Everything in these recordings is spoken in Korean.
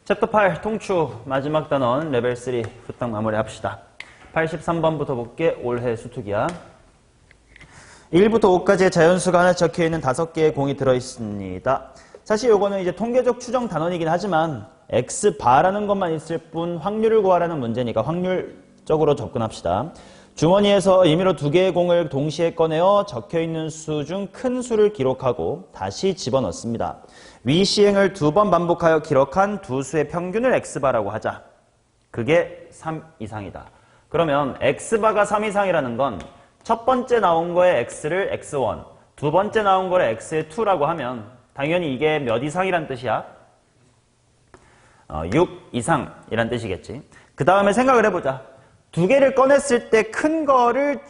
챕터 8 통추 마지막 단원 레벨 3 후딱 마무리합시다. 83번부터 볼게. 올해 수투기야. 1부터 5까지의 자연수가 하나 적혀있는 5개의 공이 들어있습니다. 사실 요거는 이제 통계적 추정 단원이긴 하지만 X바라는 것만 있을 뿐 확률을 구하라는 문제니까 확률적으로 접근합시다. 주머니에서 임의로 2개의 공을 동시에 꺼내어 적혀있는 수 중 큰 수를 기록하고 다시 집어넣습니다. 위 시행을 2번 반복하여 기록한 두 수의 평균을 X바라고 하자. 그게 3 이상이다. 그러면 X바가 3 이상이라는 건 첫 번째 나온 거에 X를 X1, 두 번째 나온 거를 X의 2라고 하면 당연히 이게 몇 이상이란 뜻이야? 6 이상이란 뜻이겠지. 그 다음에 생각을 해보자. 2개를 꺼냈을 때 큰 거를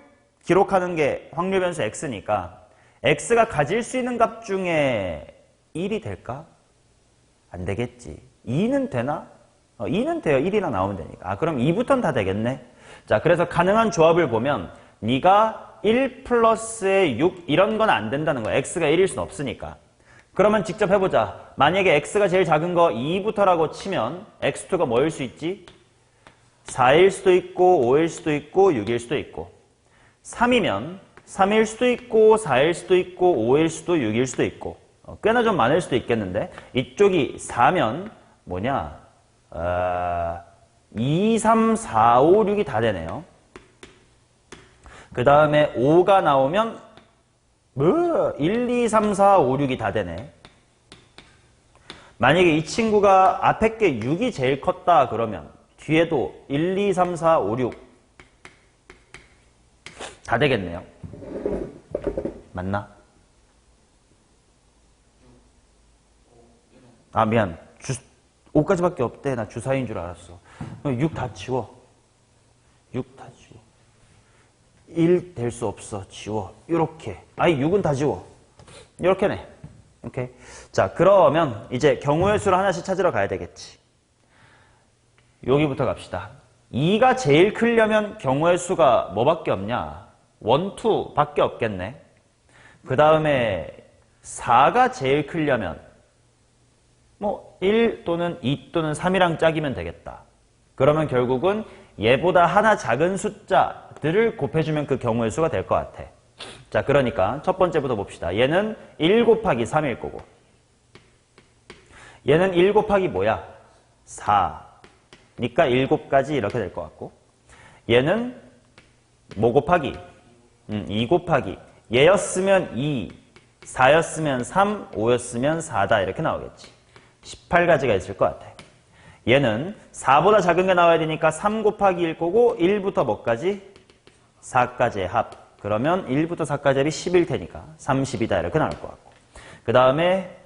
기록하는 게 확률 변수 X니까 X가 가질 수 있는 값 중에 1이 될까? 안 되겠지. 2는 되나? 2는 돼요. 1이나 나오면 되니까. 그럼 2부터는 다 되겠네. 자, 그래서 가능한 조합을 보면 네가 1 플러스에 6 이런 건 안 된다는 거야. X가 1일 수는 없으니까. 그러면 직접 해보자. 만약에 X가 제일 작은 거 2부터라고 치면 X2가 뭐일 수 있지? 4일 수도 있고 5일 수도 있고 6일 수도 있고 3이면 3일 수도 있고 4일 수도 있고 5일 수도 6일 수도 있고 꽤나 좀 많을 수도 있겠는데 이쪽이 4면 뭐냐 2, 3, 4, 5, 6이 다 되네요. 그 다음에 5가 나오면 1, 2, 3, 4, 5, 6이 다 되네. 만약에 이 친구가 앞에 게 6이 제일 컸다 그러면 뒤에도 1, 2, 3, 4, 5, 6 다 되겠네요. 맞나? 미안. 5까지밖에 없대. 나 주사위인 줄 알았어. 6 다 치워. 6 다 치워. 1 될 수 없어. 지워. 요렇게. 6은 다 지워. 요렇게네. 오케이. 자, 그러면 이제 경우의 수를 하나씩 찾으러 가야 되겠지. 여기부터 갑시다. 2가 제일 크려면 경우의 수가 뭐밖에 없냐? 1, 2 밖에 없겠네. 그 다음에 4가 제일 크려면 1 또는 2 또는 3이랑 짝이면 되겠다. 그러면 결국은 얘보다 하나 작은 숫자들을 곱해주면 그 경우의 수가 될 것 같아. 자, 그러니까 첫 번째부터 봅시다. 얘는 1 곱하기 3일 거고 얘는 1 곱하기 뭐야? 4. 니까 7가지 이렇게 될 것 같고 얘는 뭐 곱하기? 2 곱하기 얘였으면 2, 4였으면 3, 5였으면 4다 이렇게 나오겠지. 18가지가 있을 것 같아. 얘는 4보다 작은 게 나와야 되니까 3 곱하기 1 거고 1부터 뭐까지? 4까지의 합. 그러면 1부터 4까지 합이 10일 테니까 30이다 이렇게 나올 것 같고 그 다음에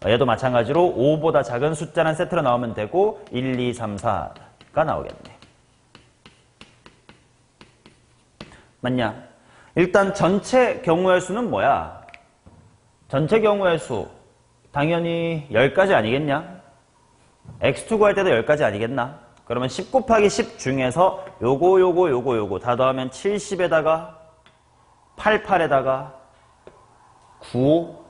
얘도 마찬가지로 5보다 작은 숫자란 세트로 나오면 되고 1, 2, 3, 4가 나오겠네. 맞냐? 일단 전체 경우의 수는 뭐야? 전체 경우의 수 당연히 10가지 아니겠냐? X2 구할 때도 10가지 아니겠나? 그러면 10 곱하기 10 중에서 요거 다 더하면 70에다가 88에다가 95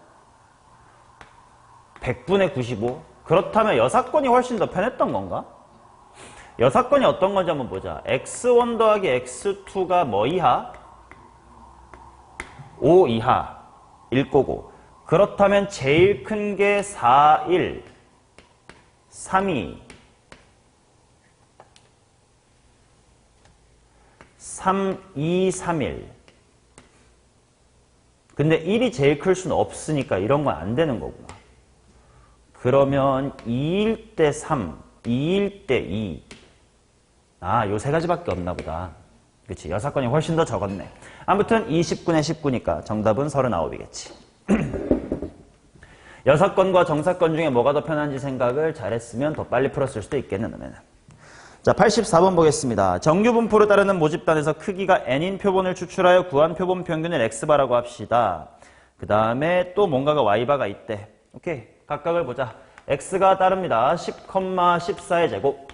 100분의 95 그렇다면 여사건이 훨씬 더 편했던 건가? 여사건이 어떤 건지 한번 보자. X1 더하기 X2가 뭐 이하? 5 이하일 거고 그렇다면 제일 큰 게 4, 1, 3, 2, 3, 2, 3, 1 근데 1이 제일 클 수는 없으니까 이런 건 안 되는 거구나. 그러면 2일 때 3, 2일 때 2 요 세 가지밖에 없나 보다. 그치? 여사건이 훨씬 더 적었네. 아무튼 20분의 19니까 정답은 39이겠지. 여사건과 정사건 중에 뭐가 더 편한지 생각을 잘했으면 더 빨리 풀었을 수도 있겠네. 너네는. 자, 84번 보겠습니다. 정규분포를 따르는 모집단에서 크기가 n인 표본을 추출하여 구한 표본 평균을 x바라고 합시다. 그 다음에 또 뭔가가 y바가 있대. 오케이. 각각을 보자. x가 따릅니다. 10,14의 제곱.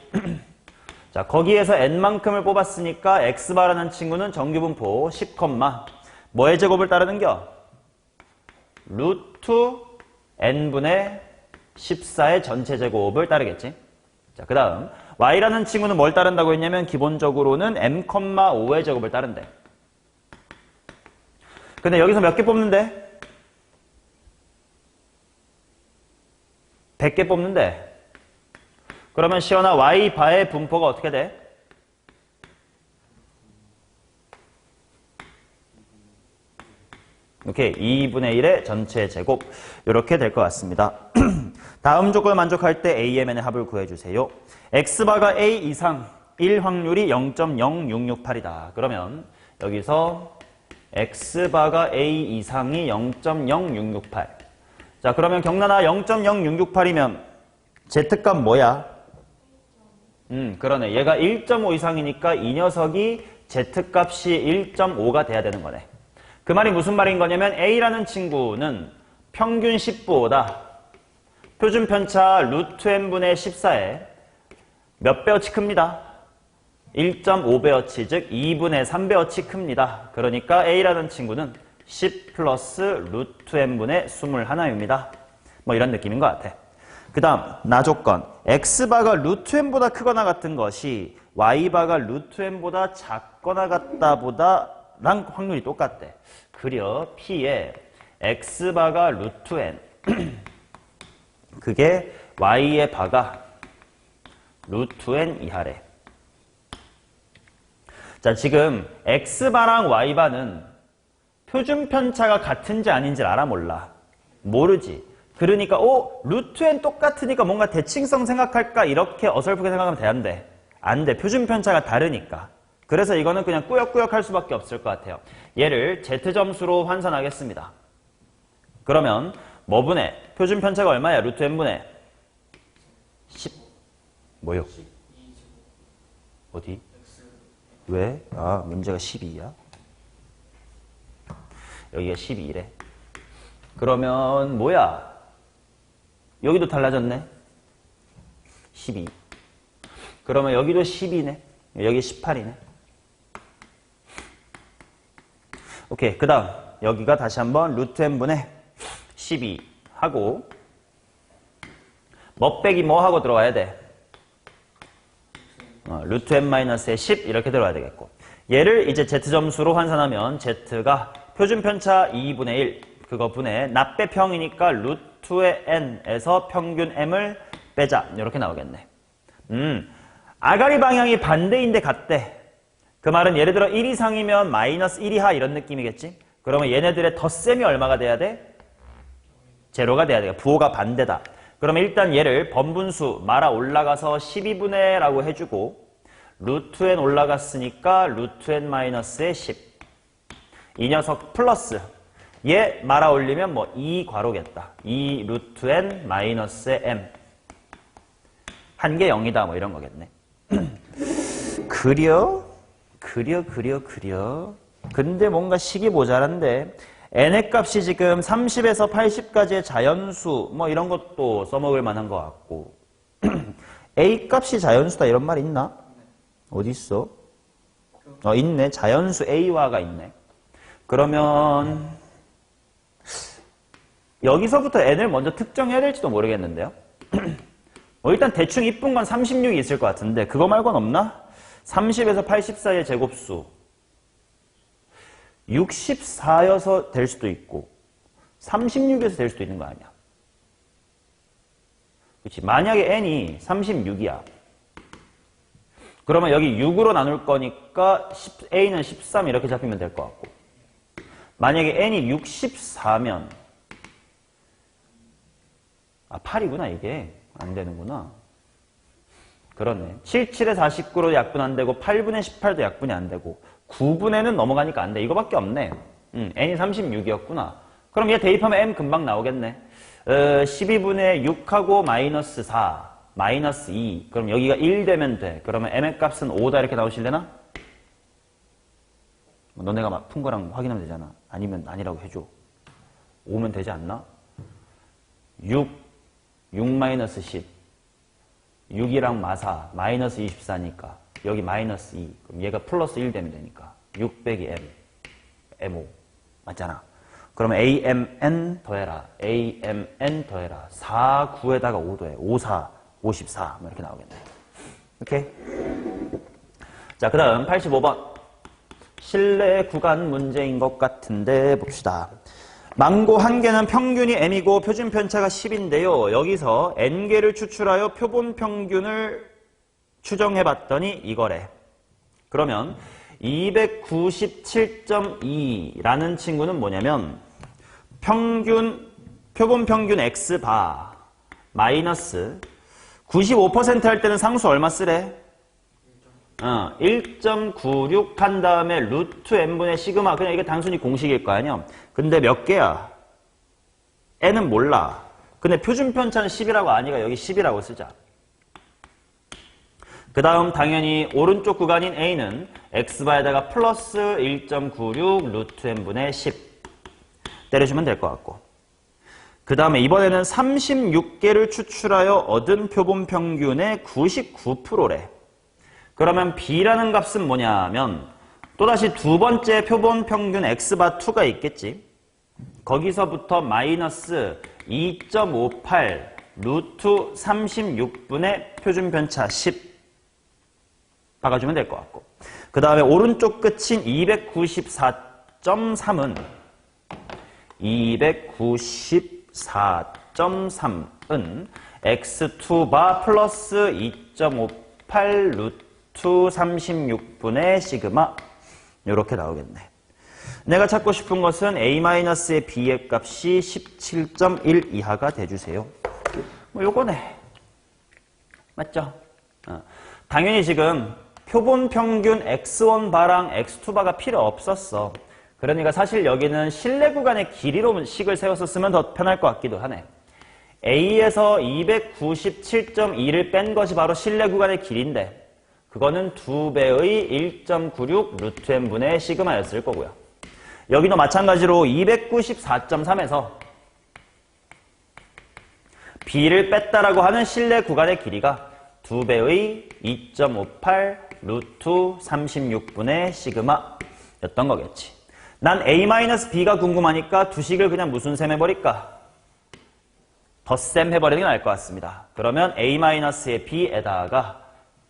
자, 거기에서 n만큼을 뽑았으니까 x바라는 친구는 정규분포 10, 뭐의 제곱을 따르는겨? 루트 n분의 14의 전체 제곱을 따르겠지. 자, 그 다음 y라는 친구는 뭘 따른다고 했냐면 기본적으로는 m,5의 제곱을 따른대. 근데 여기서 몇 개 뽑는데? 100개 뽑는데. 그러면 시연아 y바의 분포가 어떻게 돼? 오케이, 2분의 1의 전체 제곱 이렇게 될 것 같습니다. 다음 조건을 만족할 때 AMN의 합을 구해주세요. X바가 A 이상 1 확률이 0.0668이다. 그러면 여기서 X바가 A 이상이 0.0668. 자, 그러면 경란아 0.0668이면 Z값 뭐야? 그러네. 얘가 1.5 이상이니까 이 녀석이 Z값이 1.5가 돼야 되는 거네. 그 말이 무슨 말인 거냐면 A라는 친구는 평균 10보다 표준 편차 루트 n분의 14에 몇 배어치 큽니다? 1.5배어치, 즉 2분의 3배어치 큽니다. 그러니까 A라는 친구는 10 플러스 루트 n분의 21입니다. 뭐 이런 느낌인 것 같아. 그 다음 나조건 X바가 루트 n보다 크거나 같은 것이 Y바가 루트 n보다 작거나 같다 보다 랑 확률이 똑같대. 그려 P에 X바가 루트 n 그게 Y의 바가 루트 n 이하래. 자, 지금 X바랑 Y바는 표준 편차가 같은지 아닌지를 알아 몰라? 모르지. 그러니까 루트 n 똑같으니까 뭔가 대칭성 생각할까? 이렇게 어설프게 생각하면 돼, 안 돼? 안 돼. 표준 편차가 다르니까. 그래서 이거는 그냥 꾸역꾸역 할 수밖에 없을 것 같아요. 얘를 Z점수로 환산하겠습니다. 그러면 뭐 분의? 표준 편차가 얼마야? 루트 n분의 10. 뭐요? 어디? 왜? 아, 문제가 12야? 여기가 12래. 그러면 뭐야? 여기도 달라졌네. 12. 그러면 여기도 12네. 여기 18이네. 오케이. 그 다음 여기가 다시 한번 루트 n분의 12 하고 뭐 빼기 뭐 하고 들어와야 돼? 루트 n-의 10 이렇게 들어와야 되겠고 얘를 이제 Z점수로 환산하면 Z가 표준 편차 2분의 1 그거 분의 납배평이니까 루트의 n에서 평균 m을 빼자 이렇게 나오겠네. 아가리 방향이 반대인데 같대. 그 말은 예를 들어 1 이상이면 마이너스 1 이하 이런 느낌이겠지? 그러면 얘네들의 덧셈이 얼마가 돼야 돼? 제로가 돼야 돼요. 부호가 반대다. 그러면 일단 얘를 번분수 말아 올라가서 12분의 라고 해주고 루트 n 올라갔으니까 루트 n-의 10. 이 녀석 플러스 얘 말아 올리면 뭐 2 괄호겠다. 2 루트 n-의 m. 한 개 0이다 뭐 이런 거겠네. 그려. 근데 뭔가 식이 모자란데 n의 값이 지금 30에서 80까지의 자연수 뭐 이런 것도 써먹을 만한 것 같고 a 값이 자연수다 이런 말 있나? 어디 있어? 있네. 자연수 a화가 있네. 그러면 여기서부터 n을 먼저 특정해야 될지도 모르겠는데요. 일단 대충 이쁜 건 36이 있을 것 같은데 그거 말고는 없나? 30에서 80 사이의 제곱수 64여서 될 수도 있고 36에서 될 수도 있는 거 아니야. 그렇지. 만약에 n이 36이야. 그러면 여기 6으로 나눌 거니까 a는 13 이렇게 잡히면 될 것 같고 만약에 n이 64면 8이구나 이게. 안 되는구나. 그렇네. 77에 49로 약분 안 되고 8분의 18도 약분이 안 되고 9분의는 넘어가니까 안 돼. 이거밖에 없네. n이 36이었구나. 그럼 얘 대입하면 m 금방 나오겠네. 12분의 6하고 마이너스 4, 마이너스 2. 그럼 여기가 1 되면 돼. 그러면 m의 값은 5다 이렇게 나오실래나? 너네가 막 푼 거랑 확인하면 되잖아. 아니면 아니라고 해줘. 5면 되지 않나? 6 마이너스 10. 6이랑 마사, 마이너스 24니까 여기 마이너스 2. 그럼 얘가 플러스 1 되면 되니까 6 빼기 m, m5. 맞잖아. 그러면 amn 더해라. amn 더해라. 4, 9에다가 5 더해. 5, 4, 54 이렇게 나오겠네. 오케이. 자, 그 다음 85번. 실내 구간 문제인 것 같은데 봅시다. 망고 한 개는 평균이 m이고 표준 편차가 10인데요. 여기서 n개를 추출하여 표본 평균을 추정해 봤더니 이거래. 그러면 297.2라는 친구는 뭐냐면 표본 평균 x바 마이너스 95% 할 때는 상수 얼마 쓰래? 1.96 한 다음에 루트 n분의 시그마. 그냥 이게 단순히 공식일 거 아니야. 근데 몇 개야? n은 몰라. 근데 표준 편차는 10이라고 아니까 여기 10이라고 쓰자. 그 다음 당연히 오른쪽 구간인 a는 x바에다가 플러스 1.96 루트 n분의 10 때려주면 될 것 같고, 그 다음에 이번에는 36개를 추출하여 얻은 표본 평균의 99%래. 그러면 b라는 값은 뭐냐면 또다시 두 번째 표본 평균 x바2가 있겠지. 거기서부터 마이너스 2.58 루트 36분의 표준 편차 10 박아주면 될 것 같고, 그 다음에 오른쪽 끝인 294.3은 294.3은 x2바 플러스 2.58 루트 36분의 시그마 이렇게 나오겠네. 내가 찾고 싶은 것은 a-의 b의 값이 17.1 이하가 돼주세요. 뭐 요거네. 맞죠? 당연히 지금 표본 평균 x1 바랑 x2 바가 필요 없었어. 그러니까 사실 여기는 실내 구간의 길이로 식을 세워서 쓰면 더 편할 것 같기도 하네. A에서 297.2를 뺀 것이 바로 실내 구간의 길인데 그거는 2배의 1.96 루트 n분의 시그마였을 거고요. 여기도 마찬가지로 294.3에서 B를 뺐다라고 하는 실내 구간의 길이가 2배의 2.58 루트 36분의 시그마였던 거겠지. 난 A-B가 궁금하니까 두 식을 그냥 무슨 셈 해버릴까? 덧셈 해버리는 게 나을 것 같습니다. 그러면 A-의 B에다가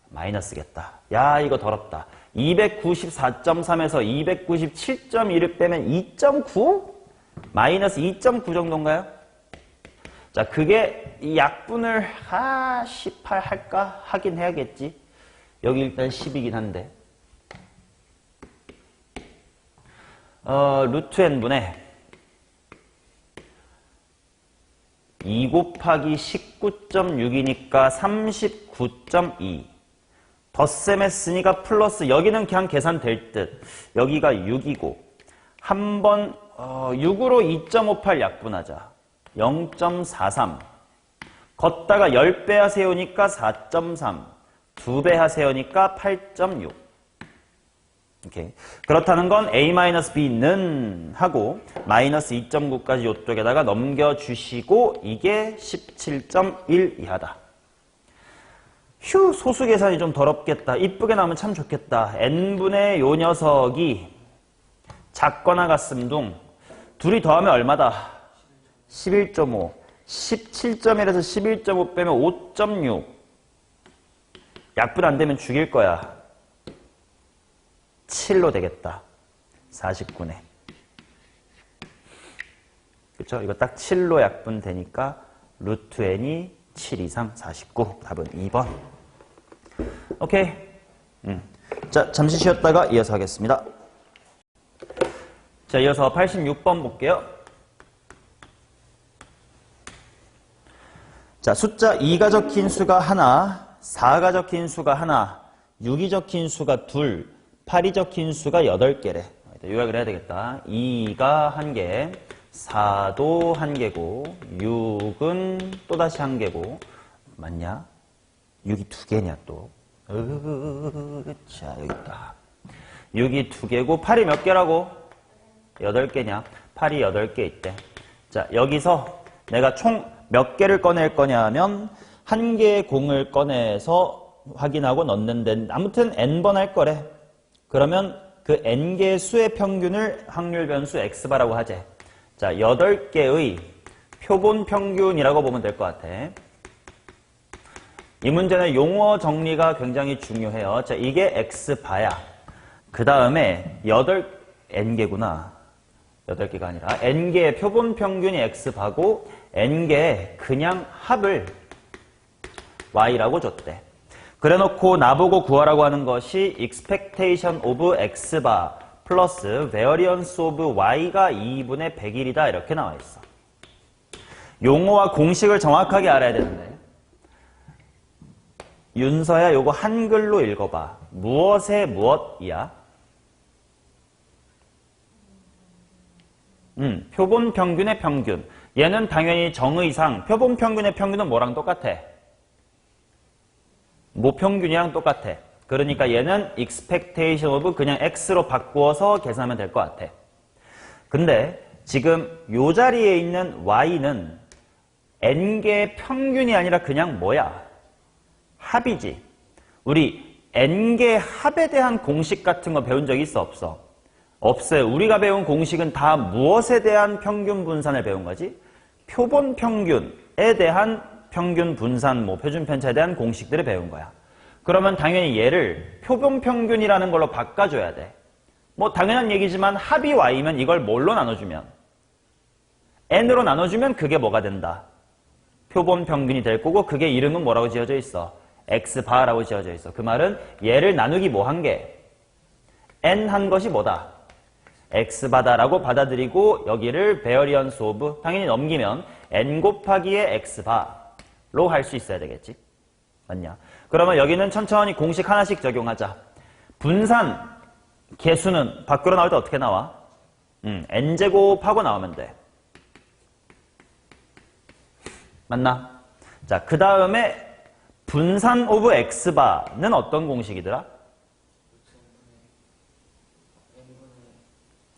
마이너스겠다. 야, 이거 더럽다. 294.3에서 297.2를 빼면 2.9? 마이너스 2.9 정도인가요? 자, 그게 이 약분을 18 할까? 하긴 해야겠지. 여기 일단 10이긴 한데. 루트 n분의 2 곱하기 19.6이니까 39.2. 덧셈 했으니까 플러스, 여기는 그냥 계산될 듯. 여기가 6이고 한번 6으로 2.58 약분하자. 0.43. 걷다가 10배 하세요니까 4.3. 2배 하세요니까 8.6. 오케이. 그렇다는 건 A-B는 하고 마이너스 2.9까지 이쪽에다가 넘겨주시고 이게 17.1 이하다. 휴, 소수 계산이 좀 더럽겠다. 이쁘게 나오면 참 좋겠다. n분의 요 녀석이 작거나 같음둥. 둘이 더하면 얼마다? 11.5. 17.1에서 11.5 빼면 5.6. 약분 안 되면 죽일 거야. 7로 되겠다. 49네. 그쵸? 이거 딱 7로 약분 되니까 루트 n이 7 이상 49. 답은 2번. 오케이. 자, 잠시 쉬었다가 이어서 하겠습니다. 자, 이어서 86번 볼게요. 자, 숫자 2가 적힌 수가 하나, 4가 적힌 수가 하나, 6이 적힌 수가 둘, 8이 적힌 수가 8개래. 요약을 해야 되겠다. 2가 1개, 4도 1개고, 6은 또다시 1개고, 맞냐? 6이 2개냐 또. 자, 여기 있다. 6이 2개고, 8이 몇 개라고? 8개냐? 8이 8개 있대. 자, 여기서 내가 총 몇 개를 꺼낼 거냐 하면, 1개의 공을 꺼내서 확인하고 넣는데, 아무튼 n번 할 거래. 그러면 그 n개의 수의 평균을 확률 변수 x바라고 하재. 자, 8개의 표본 평균이라고 보면 될 것 같아. 이 문제는 용어 정리가 굉장히 중요해요. 자, 이게 x바야. 그 다음에 n개구나. 8개가 아니라 n개의 표본 평균이 x바고 n개의 그냥 합을 y라고 줬대. 그래놓고 나보고 구하라고 하는 것이 expectation of x바 플러스 variance of y가 2분의 100일이다 이렇게 나와 있어. 용어와 공식을 정확하게 알아야 되는데 윤서야 요거 한글로 읽어봐. 무엇의 무엇이야? 표본 평균의 평균. 얘는 당연히 정의상 표본 평균의 평균은 뭐랑 똑같아? 모평균이랑 똑같아. 그러니까 얘는 expectation of 그냥 x로 바꾸어서 계산하면 될 것 같아. 근데 지금 요 자리에 있는 y는 n개의 평균이 아니라 그냥 뭐야? 합이지. 우리 n개 합에 대한 공식 같은 거 배운 적 있어 없어? 없어요. 우리가 배운 공식은 다 무엇에 대한 평균 분산을 배운 거지? 표본 평균에 대한 평균 분산, 표준 편차에 대한 공식들을 배운 거야. 그러면 당연히 얘를 표본 평균이라는 걸로 바꿔줘야 돼. 당연한 얘기지만 합이 y면 이걸 뭘로 나눠주면? n으로 나눠주면 그게 뭐가 된다? 표본 평균이 될 거고 그게 이름은 뭐라고 지어져 있어? x바라고 지어져 있어. 그 말은 얘를 나누기 뭐 한 개? n 한 것이 뭐다? x바다라고 받아들이고 여기를 variance of 당연히 넘기면 n 곱하기의 x바로 할 수 있어야 되겠지. 맞냐? 그러면 여기는 천천히 공식 하나씩 적용하자. 분산 개수는 밖으로 나올 때 어떻게 나와? n제곱하고 나오면 돼. 맞나? 자, 그 다음에 분산 오브 x바는 어떤 공식이더라?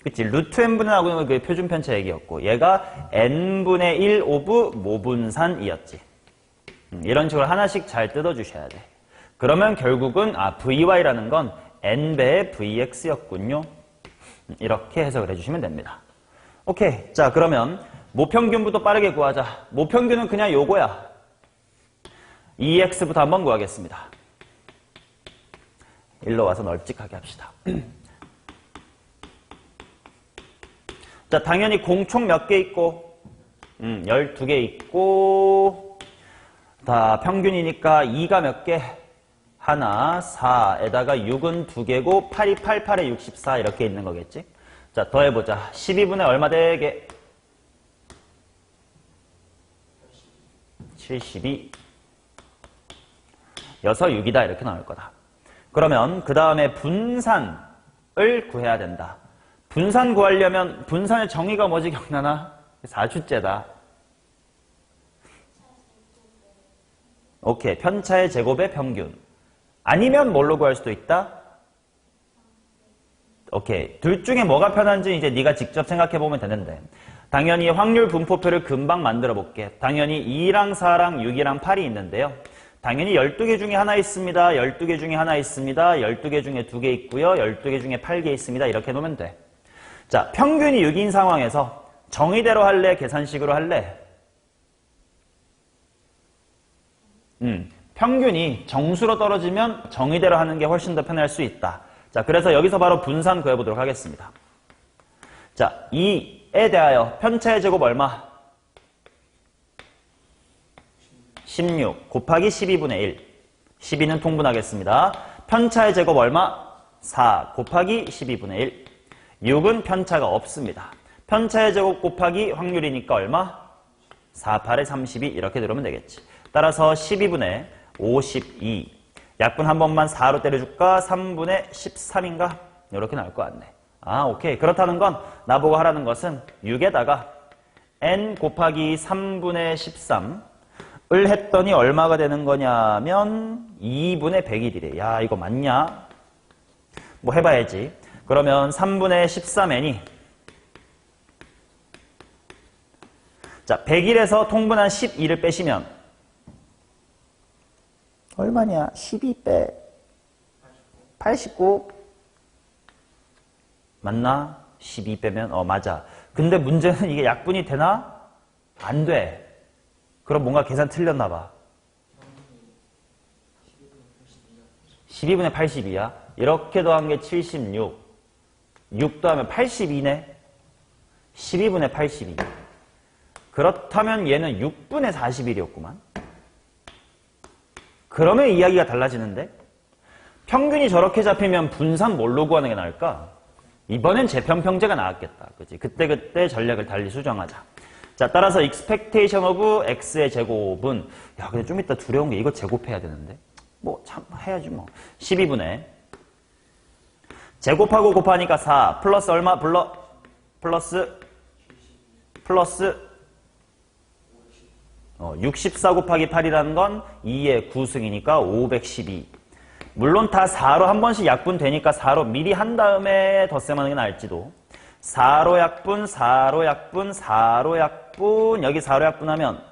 그치, 루트 n분의 하고는 그게 표준 편차 얘기였고 얘가 n분의 1 오브 모분산이었지. 이런 식으로 하나씩 잘 뜯어주셔야 돼. 그러면 결국은 vy라는 건 n배의 vx였군요. 이렇게 해석을 해주시면 됩니다. 오케이. 자, 그러면 모평균부터 빠르게 구하자. 모평균은 그냥 요거야. 2x부터 한번 구하겠습니다. 일로 와서 널찍하게 합시다. 자, 당연히 공총 몇 개 있고 12개 있고 다 평균이니까 2가 몇 개? 하나, 4에다가 6은 2개고 8이 8, 8에 64 이렇게 있는 거겠지? 자, 더해보자. 12분의 얼마 되게? 72 여서 6이다 이렇게 나올 거다. 그러면 그 다음에 분산을 구해야 된다. 분산 구하려면 분산의 정의가 뭐지 경란아? 4주째다. 오케이. 편차의 제곱의 평균. 아니면 뭘로 구할 수도 있다? 오케이. 둘 중에 뭐가 편한지 이제 네가 직접 생각해 보면 되는데 당연히 확률 분포표를 금방 만들어 볼게. 당연히 2랑 4랑 6이랑 8이 있는데요. 당연히 12개 중에 하나 있습니다. 12개 중에 하나 있습니다. 12개 중에 2개 있고요. 12개 중에 8개 있습니다. 이렇게 놓으면 돼. 자, 평균이 6인 상황에서 정의대로 할래? 계산식으로 할래? 평균이 정수로 떨어지면 정의대로 하는 게 훨씬 더 편할 수 있다. 자, 그래서 여기서 바로 분산 구해보도록 하겠습니다. 자, 2에 대하여 편차의 제곱 얼마? 16 곱하기 12분의 1. 12는 통분하겠습니다. 편차의 제곱 얼마? 4 곱하기 12분의 1. 6은 편차가 없습니다. 편차의 제곱 곱하기 확률이니까 얼마? 4, 8에 32 이렇게 들으면 되겠지. 따라서 12분의 52. 약분 한 번만 4로 때려줄까? 3분의 13인가? 이렇게 나올 것 같네. 아, 오케이. 그렇다는 건 나보고 하라는 것은 6에다가 n 곱하기 3분의 13을 했더니 얼마가 되는 거냐면 2분의 100일이래. 야, 이거 맞냐? 뭐 해봐야지. 그러면 3분의 13n이 자, 100일에서 통분한 12를 빼시면 얼마냐? 12 빼 89 맞나? 12 빼면 맞아. 근데 문제는 이게 약분이 되나? 안 돼. 그럼 뭔가 계산 틀렸나 봐. 12분의 82야. 이렇게 더한 게 76. 6 더하면 82네. 12분의 82. 그렇다면 얘는 6분의 41이었구만. 그러면 이야기가 달라지는데? 평균이 저렇게 잡히면 분산 뭘로 구하는 게 나을까? 이번엔 재편평제가 나왔겠다. 그치? 그때그때 전략을 달리 수정하자. 자, 따라서 expectation of x의 제곱은, 야, 근데 좀 이따 두려운 게 이거 제곱해야 되는데. 뭐, 참, 해야지 뭐. 12분의. 제곱하고 곱하니까 4, 플러스 얼마? 플러스 64 곱하기 8이라는 건 2의 9승이니까 512. 물론 다 4로 한 번씩 약분되니까 4로 미리 한 다음에 덧셈하는 게 나을지도. 4로 약분, 4로 약분, 4로 약분, 여기 4로 약분하면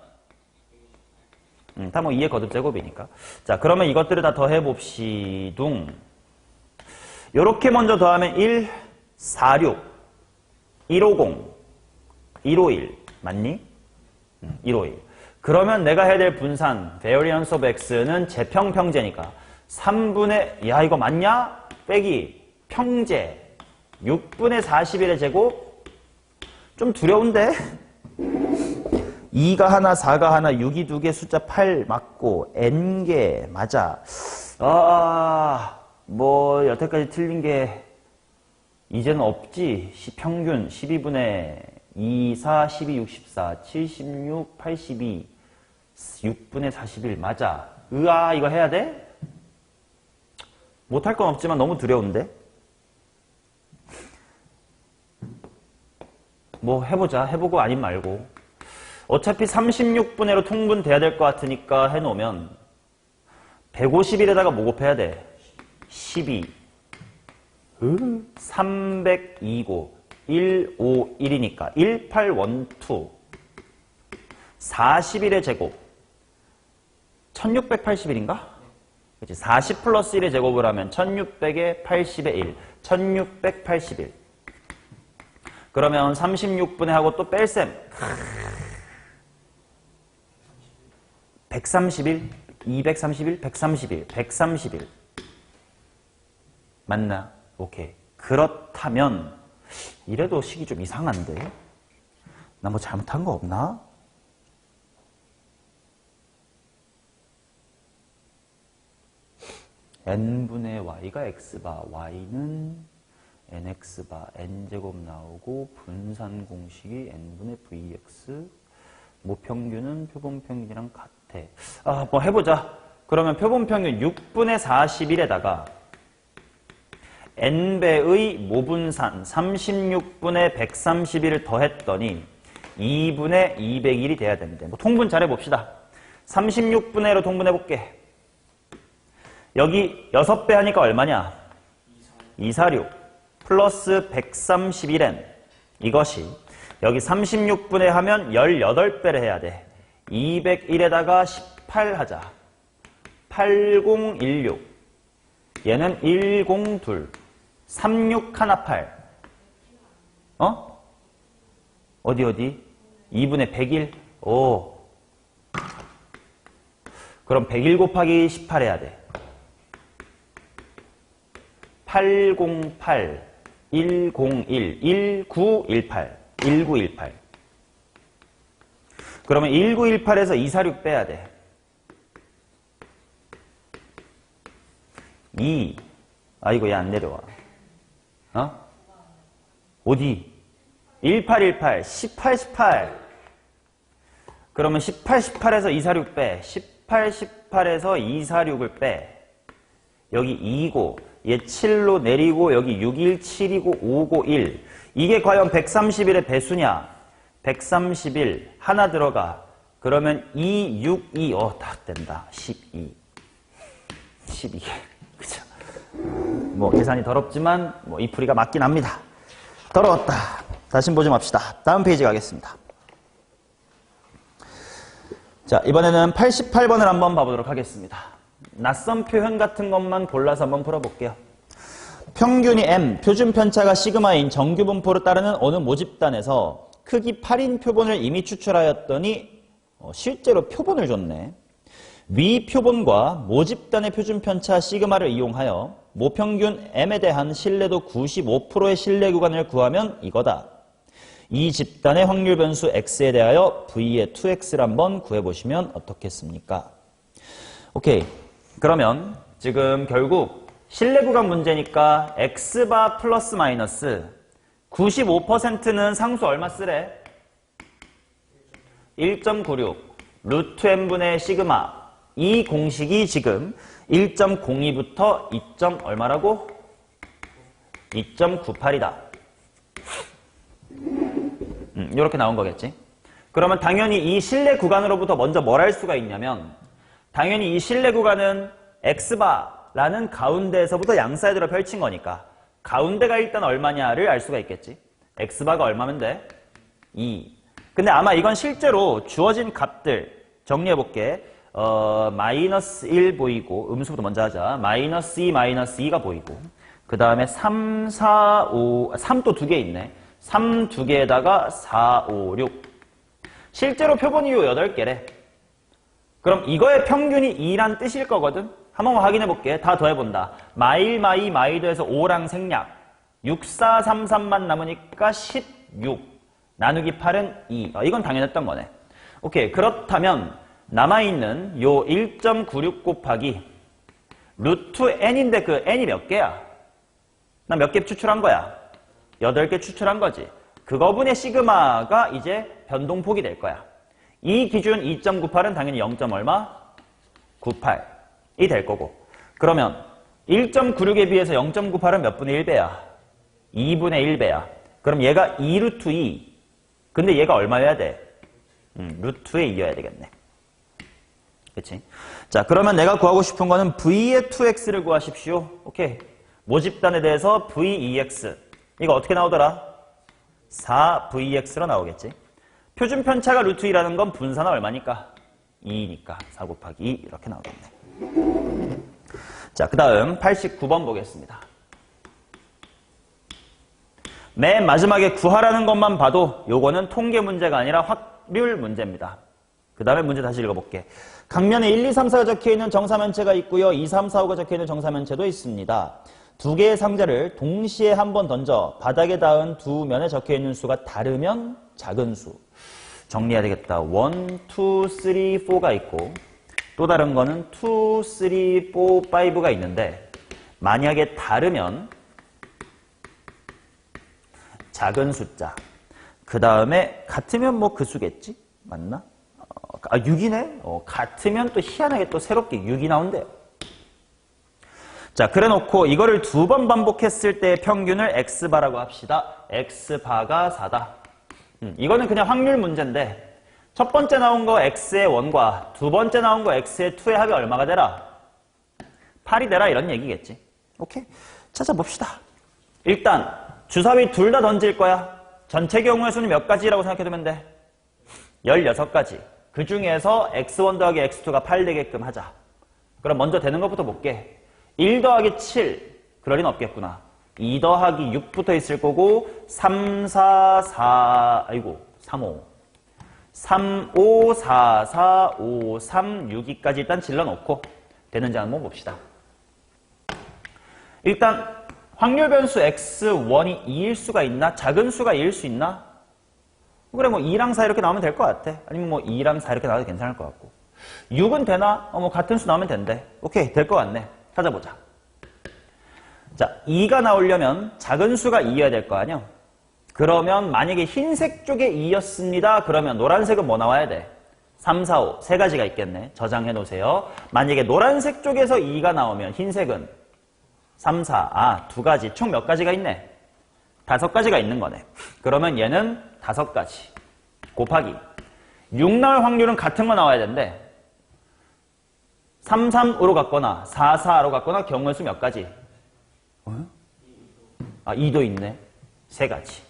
다 뭐 2의 거듭 제곱이니까. 자, 그러면 이것들을 다 더해봅시둥. 요렇게 먼저 더하면 1, 46, 150, 151 맞니? 151. 그러면 내가 해야 될 분산 variance of x는 재평평제니까 3분의 야 이거 맞냐? 빼기 평제 6분의 41의 제곱 좀 두려운데? 2가 하나 4가 하나 6이 2개 숫자 8 맞고 n개 맞아. 뭐 여태까지 틀린 게 이제는 없지. 평균 12분의 2, 4, 12, 64, 76, 82, 6분의 41 맞아. 이거 해야 돼? 못할 건 없지만 너무 두려운데? 뭐 해보자. 해보고 아님 말고. 어차피 36분의로 통분돼야 될 것 같으니까 해놓으면 151에다가 뭐 곱해야 돼? 12 302고 151이니까 1812 41의 제곱 1681인가? 그치? 40 플러스 1의 제곱을 하면 1600에 80의 1 1681 그러면 36분의 하고 또 뺄셈 131 231 131 131 맞나? 오케이. 그렇다면 이래도 식이 좀 이상한데? 나 뭐 잘못한 거 없나? n분의 y가 x바, y는 nx바, n제곱 나오고 분산 공식이 n분의 vx 모평균은 표본평균이랑 같아. 뭐 해보자. 그러면 표본평균 6분의 41에다가 n배의 모분산 36분의 131을 더했더니 2분의 201이 돼야 되는데 뭐 통분 잘 해봅시다. 36분의 1로 통분해볼게. 여기 6배 하니까 얼마냐? 246 플러스 131n 이것이 여기 36분의 하면 18배를 해야 돼. 201에다가 18 하자. 8016 얘는 102 3618 어디? 2분의 101 오 그럼 101 곱하기 18 해야 돼. 808 101 1918 1918 그러면 1918에서 246 빼야 돼. 2 이거 얘 안 내려와. 어디? 1818 1818 그러면 1818에서 246 빼. 1818에서 246을 빼. 여기 2고 얘 7로 내리고 여기 6일 7이고 5고 1 이게 과연 131의 배수냐? 131 하나 들어가. 그러면 2, 6, 2 딱 된다. 12 12개 그죠? 뭐 계산이 더럽지만 뭐 이 풀이가 맞긴 합니다. 더러웠다. 다시 보지 맙시다. 다음 페이지 가겠습니다. 자, 이번에는 88번을 한번 봐보도록 하겠습니다. 낯선 표현 같은 것만 골라서 한번 풀어볼게요. 평균이 m, 표준 편차가 시그마인 정규 분포를 따르는 어느 모집단에서 크기 8인 표본을 이미 추출하였더니 실제로 표본을 줬네. 위 표본과 모집단의 표준편차 시그마를 이용하여 모평균 m에 대한 신뢰도 95%의 신뢰 구간을 구하면 이거다. 이 집단의 확률 변수 x에 대하여 v의 2x를 한번 구해보시면 어떻겠습니까? 오케이. 그러면 지금 결국 신뢰 구간 문제니까 x바 플러스 마이너스 95%는 상수 얼마 쓰래? 1.96 루트 n분의 시그마. 이 공식이 지금 1.02부터 2. 얼마라고? 2.98이다. 이렇게 나온 거겠지. 그러면 당연히 이 신뢰 구간으로부터 먼저 뭘 할 수가 있냐면 당연히 이 신뢰 구간은 x바라는 가운데에서부터 양사이드로 펼친 거니까 가운데가 일단 얼마냐를 알 수가 있겠지. x바가 얼마면 돼? 2. 근데 아마 이건 실제로 주어진 값들 정리해볼게. 마이너스 1 보이고 음수부터 먼저 하자. 마이너스 2, 마이너스 2가 보이고 그 다음에 3, 4, 5, 3 또 두 개 있네. 3 두 개에다가 4, 5, 6. 실제로 표본 이유 8개래. 그럼 이거의 평균이 2란 뜻일 거거든. 한번 확인해볼게. 다 더해본다. 마일, 마이, 마이도에서 5랑 생략. 6, 4, 3, 3만 남으니까 16. 나누기 8은 2. 이건 당연했던 거네. 오케이. 그렇다면 남아있는 요 1.96 곱하기 루트 n인데 그 n이 몇 개야? 나 몇 개 추출한 거야? 8개 추출한 거지. 그거분의 시그마가 이제 변동폭이 될 거야. 이 기준 2.98은 당연히 0. 얼마? 98이 될 거고. 그러면 1.96에 비해서 0.98은 몇 분의 1배야? 2분의 1배야. 그럼 얘가 2 루트 2. 근데 얘가 얼마여야 돼? 루트에 2여야 되겠네. 그치? 자, 그러면 내가 구하고 싶은 거는 v의 2x를 구하십시오. 오케이. 모집단에 대해서 v2x. 이거 어떻게 나오더라? 4vx로 나오겠지. 표준 편차가 루트 2라는 건 분사는 얼마니까? 2니까 4 곱하기 2 이렇게 나오겠네. 자, 그 다음 89번 보겠습니다. 맨 마지막에 구하라는 것만 봐도 요거는 통계 문제가 아니라 확률 문제입니다. 그 다음에 문제 다시 읽어볼게. 각면에 1, 2, 3, 4가 적혀있는 정사면체가 있고요. 2, 3, 4, 5가 적혀있는 정사면체도 있습니다. 두 개의 상자를 동시에 한 번 던져 바닥에 닿은 두 면에 적혀있는 수가 다르면 작은 수. 정리해야 되겠다. 1, 2, 3, 4가 있고 또 다른 거는 2, 3, 4, 5가 있는데 만약에 다르면 작은 숫자. 그 다음에 같으면 뭐 그 수겠지? 맞나? 6이네? 같으면 또 희한하게 또 새롭게 6이 나온대요. 자, 그래 놓고 이거를 2번 반복했을 때 평균을 x바라고 합시다. x바가 4다. 이거는 그냥 확률 문제인데 첫 번째 나온 거 x의 1과 두 번째 나온 거 x의 2의 합이 얼마가 되라? 8이 되라 이런 얘기겠지. 오케이. 찾아봅시다. 일단 주사위 둘 다 던질 거야. 전체 경우의 수는 몇 가지라고 생각해두면 돼? 16가지. 그 중에서 x1 더하기 x2가 8 되게끔 하자. 그럼 먼저 되는 것부터 볼게. 1 더하기 7. 그럴 리는 없겠구나. 2 더하기 6 붙어 있을 거고 3, 4, 4, 아이고 3, 5. 3, 5, 4, 4, 5, 3, 6이까지 일단 질러놓고 되는지 한번 봅시다. 일단 확률 변수 x1이 2일 수가 있나? 작은 수가 2일 수 있나? 그래 뭐 2랑 4 이렇게 나오면 될 것 같아. 아니면 뭐 2랑 4 이렇게 나와도 괜찮을 것 같고. 6은 되나? 뭐 같은 수 나오면 된대. 오케이, 될 것 같네. 찾아보자. 자, 2가 나오려면 작은 수가 2여야 될 거 아니야? 그러면 만약에 흰색 쪽에 2였습니다. 그러면 노란색은 뭐 나와야 돼? 3, 4, 5. 세 가지가 있겠네. 저장해 놓으세요. 만약에 노란색 쪽에서 2가 나오면 흰색은 3, 4. 두 가지. 총 몇 가지가 있네? 5가지가 있는 거네. 그러면 얘는 5가지. 곱하기. 6 나올 확률은 같은 거 나와야 되는데 3, 3으로 갔거나 4, 4로 갔거나 경우의 수 몇 가지? 2도 있네. 3가지.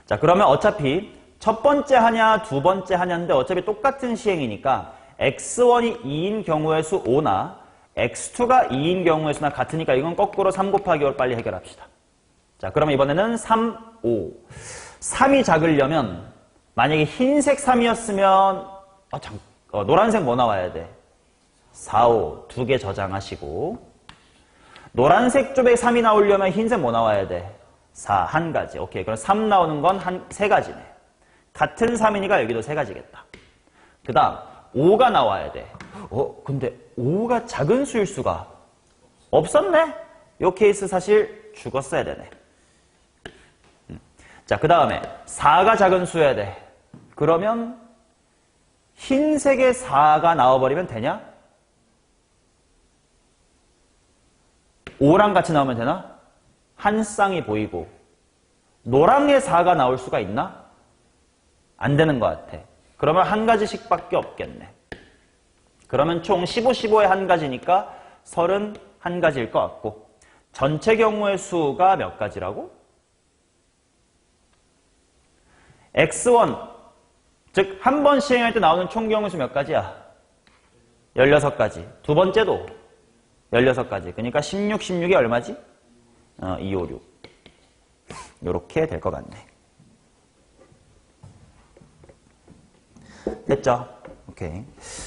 자, 그러면 어차피 첫 번째 하냐, 두 번째 하냐인데 어차피 똑같은 시행이니까 x1이 2인 경우의 수 5나 x2가 2인 경우의 수나 같으니까 이건 거꾸로 3 곱하기 5를 빨리 해결합시다. 자, 그러면 이번에는 3, 5. 3이 작으려면 만약에 흰색 3이었으면 노란색 뭐 나와야 돼? 4, 5 두 개 저장하시고 노란색 쪽에 3이 나오려면 흰색 뭐 나와야 돼? 4 한 가지. 오케이. 그럼 3 나오는 건 세 가지네. 같은 3이니까 여기도 세 가지겠다. 그 다음 5가 나와야 돼. 근데 5가 작은 수일 수가 없었네? 이 케이스 사실 죽었어야 되네. 자, 그 다음에 4가 작은 수여야 돼. 그러면 흰색에 4가 나와버리면 되냐? 5랑 같이 나오면 되나? 한 쌍이 보이고 노랑에 4가 나올 수가 있나? 안 되는 것 같아. 그러면 한 가지씩밖에 없겠네. 그러면 총 15, 15에 한 가지니까 31가지일 것 같고 전체 경우의 수가 몇 가지라고? X1 즉 한 번 시행할 때 나오는 총 경우의 수 몇 가지야? 16가지. 두 번째도 16가지. 그러니까 16, 16이 얼마지? 2, 5, 6. 요렇게 될 것 같네. 됐죠? 오케이.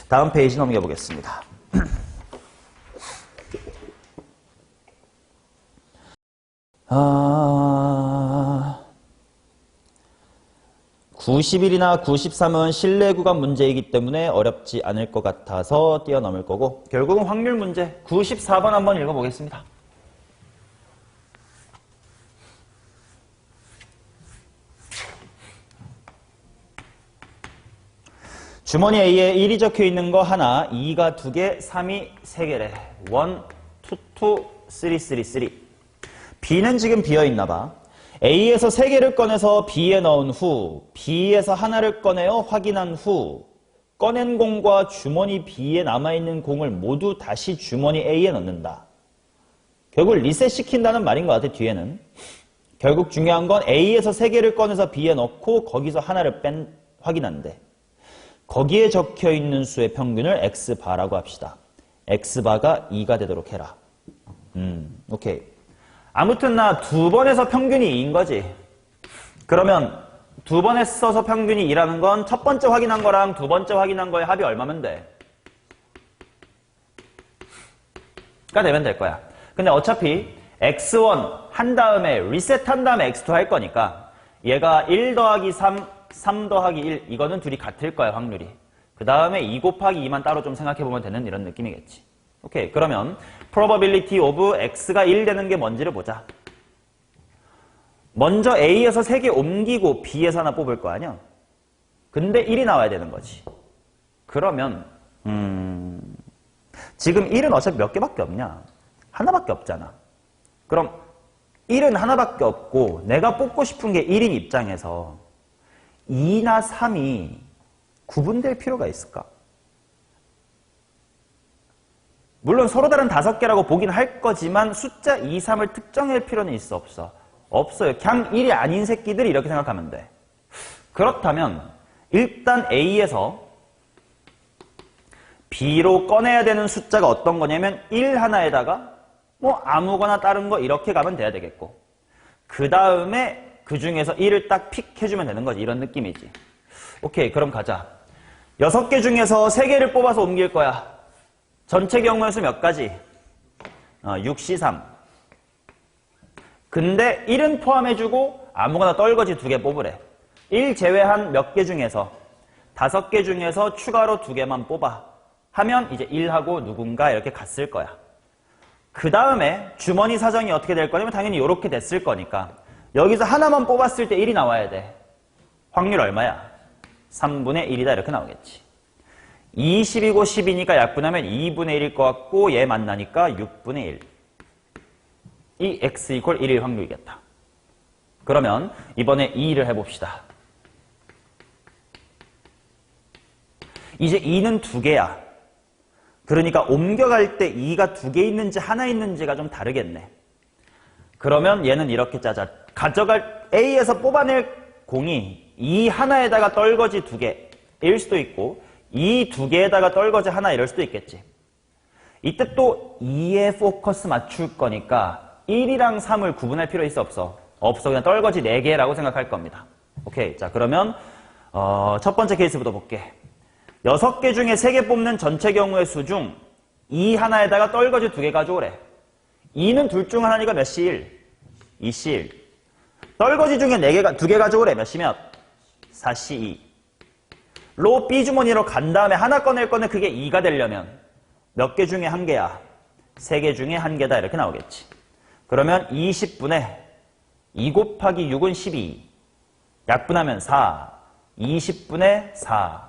다음 페이지 넘겨 보겠습니다. 91이나 93은 실내 구간 문제이기 때문에 어렵지 않을 것 같아서 뛰어넘을 거고 결국은 확률 문제 94번 한번 읽어보겠습니다. 주머니 A에 1이 적혀 있는 거 하나, 2가 2개, 3이 3개래. 1, 2, 2, 3, 3, 3. B는 지금 비어있나 봐. A에서 3개를 꺼내서 B에 넣은 후 B에서 하나를 꺼내어 확인한 후 꺼낸 공과 주머니 B에 남아있는 공을 모두 다시 주머니 A에 넣는다. 결국 리셋시킨다는 말인 것 같아, 뒤에는. 결국 중요한 건 A에서 3개를 꺼내서 B에 넣고 거기서 하나를 확인한대. 거기에 적혀있는 수의 평균을 X바라고 합시다. X바가 2가 되도록 해라. 오케이. 아무튼 나 두 번에서 평균이 2인 거지. 그러면 두 번에 써서 평균이 2라는 건 첫 번째 확인한 거랑 두 번째 확인한 거의 합이 얼마면 돼? 가 되면 될 거야. 근데 어차피 X1 한 다음에 리셋 한 다음에 X2 할 거니까 얘가 1 더하기 3, 3 더하기 1 이거는 둘이 같을 거야, 확률이. 그 다음에 2 곱하기 2만 따로 좀 생각해보면 되는 이런 느낌이겠지. 오케이. 그러면 probability of x가 1 되는 게 뭔지를 보자. 먼저 A에서 3개 옮기고 B에서 하나 뽑을 거 아니야? 근데 1이 나와야 되는 거지. 그러면 지금 1은 어차피 몇 개밖에 없냐? 하나밖에 없잖아. 그럼 1은 하나밖에 없고 내가 뽑고 싶은 게 1인 입장에서 2나 3이 구분될 필요가 있을까? 물론 서로 다른 5개라고 보긴 할 거지만 숫자 2, 3을 특정할 필요는 있어, 없어? 없어요. 그냥 1이 아닌 새끼들 이렇게 생각하면 돼. 그렇다면 일단 A에서 B로 꺼내야 되는 숫자가 어떤 거냐면 1 하나에다가 뭐 아무거나 다른 거 이렇게 가면 돼야 되겠고 그 다음에 그 중에서 1을 딱 픽해주면 되는 거지. 이런 느낌이지. 오케이, 그럼 가자. 6개 중에서 3개를 뽑아서 옮길 거야. 전체 경우의 수 몇 가지? 6C3. 근데 1은 포함해주고 아무거나 떨거지 2개 뽑으래. 1 제외한 몇 개 중에서 5개 중에서 추가로 2개만 뽑아. 하면 이제 1하고 누군가 이렇게 갔을 거야. 그 다음에 주머니 사정이 어떻게 될 거냐면 당연히 이렇게 됐을 거니까 여기서 하나만 뽑았을 때 1이 나와야 돼. 확률 얼마야? 3분의 1이다 이렇게 나오겠지. 20이고 10이니까 약분하면 2분의 1일 것 같고 얘 만나니까 6분의 1. 이 x 이퀄 1일 확률이겠다. 그러면 이번에 2를 해봅시다. 이제 2는 2개야. 그러니까 옮겨갈 때 2가 2개 있는지 하나 있는지가 좀 다르겠네. 그러면 얘는 이렇게 짜자. 가져갈 A에서 뽑아낼 공이 2 하나에다가 떨거지 2개일 수도 있고 2 2개에다가 떨거지 하나 이럴 수도 있겠지. 이때 또 2에 포커스 맞출 거니까 1이랑 3을 구분할 필요 있어, 없어? 없어. 그냥 떨거지 4개라고 생각할 겁니다. 오케이. 자, 그러면 첫 번째 케이스부터 볼게. 6개 중에 3개 뽑는 전체 경우의 수 중 2 하나에다가 떨거지 2개 가져오래. 2는 둘 중 하나니까 몇 시 1? 2시 1. 떨거지 중에 2개 가져오래. 몇 시 몇? 4시 2. 로 B주머니로 간 다음에 하나 꺼낼 거는 그게 2가 되려면 몇 개 중에 1개야? 3개 중에 1개다. 이렇게 나오겠지. 그러면 20분의 2 곱하기 6은 12. 약분하면 4. 20분의 4.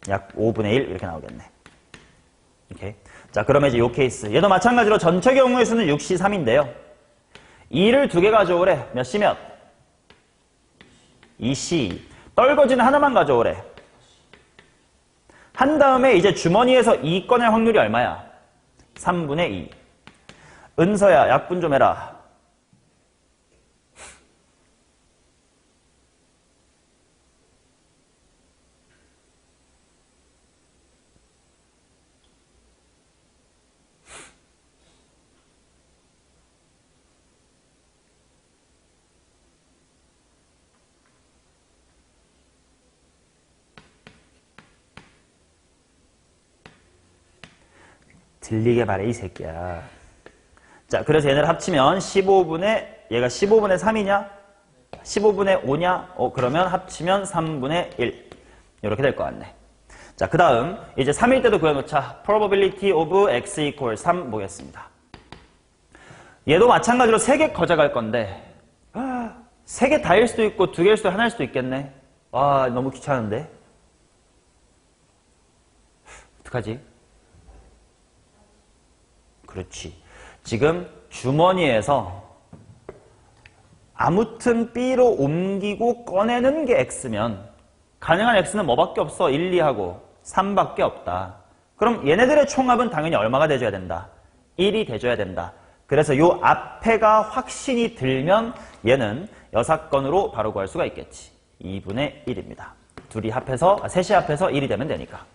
약 5분의 1 이렇게 나오겠네. 오케이. 자, 그러면 이제 이 케이스. 얘도 마찬가지로 전체 경우의 수는 6시 3인데요. 2를 2개 가져오래. 몇 시 몇? 2시. 떨거지는 하나만 가져오래. 한 다음에 이제 주머니에서 2 꺼낼 확률이 얼마야? 3분의 2. 은서야, 약분 좀 해라. 들리게 말해 이 새끼야. 자, 그래서 얘네를 합치면 15분의 얘가 15분의 3이냐? 15분의 5냐? 그러면 합치면 3분의 1 이렇게 될 것 같네. 자, 그 다음 이제 3일 때도 그려놓자. probability of x equals 3 보겠습니다. 얘도 마찬가지로 3개 가져갈 건데 3개 다일 수도 있고 2개일 수도 하나일 수도 있겠네. 와, 너무 귀찮은데. 어떡하지? 그렇지. 지금 주머니에서 아무튼 B로 옮기고 꺼내는 게 X면 가능한 X는 뭐밖에 없어? 1, 2하고 3밖에 없다. 그럼 얘네들의 총합은 당연히 얼마가 돼줘야 된다? 1이 돼줘야 된다. 그래서 요 앞에가 확신이 들면 얘는 여사건으로 바로 구할 수가 있겠지. 2분의 1입니다. 셋이 합해서 1이 되면 되니까.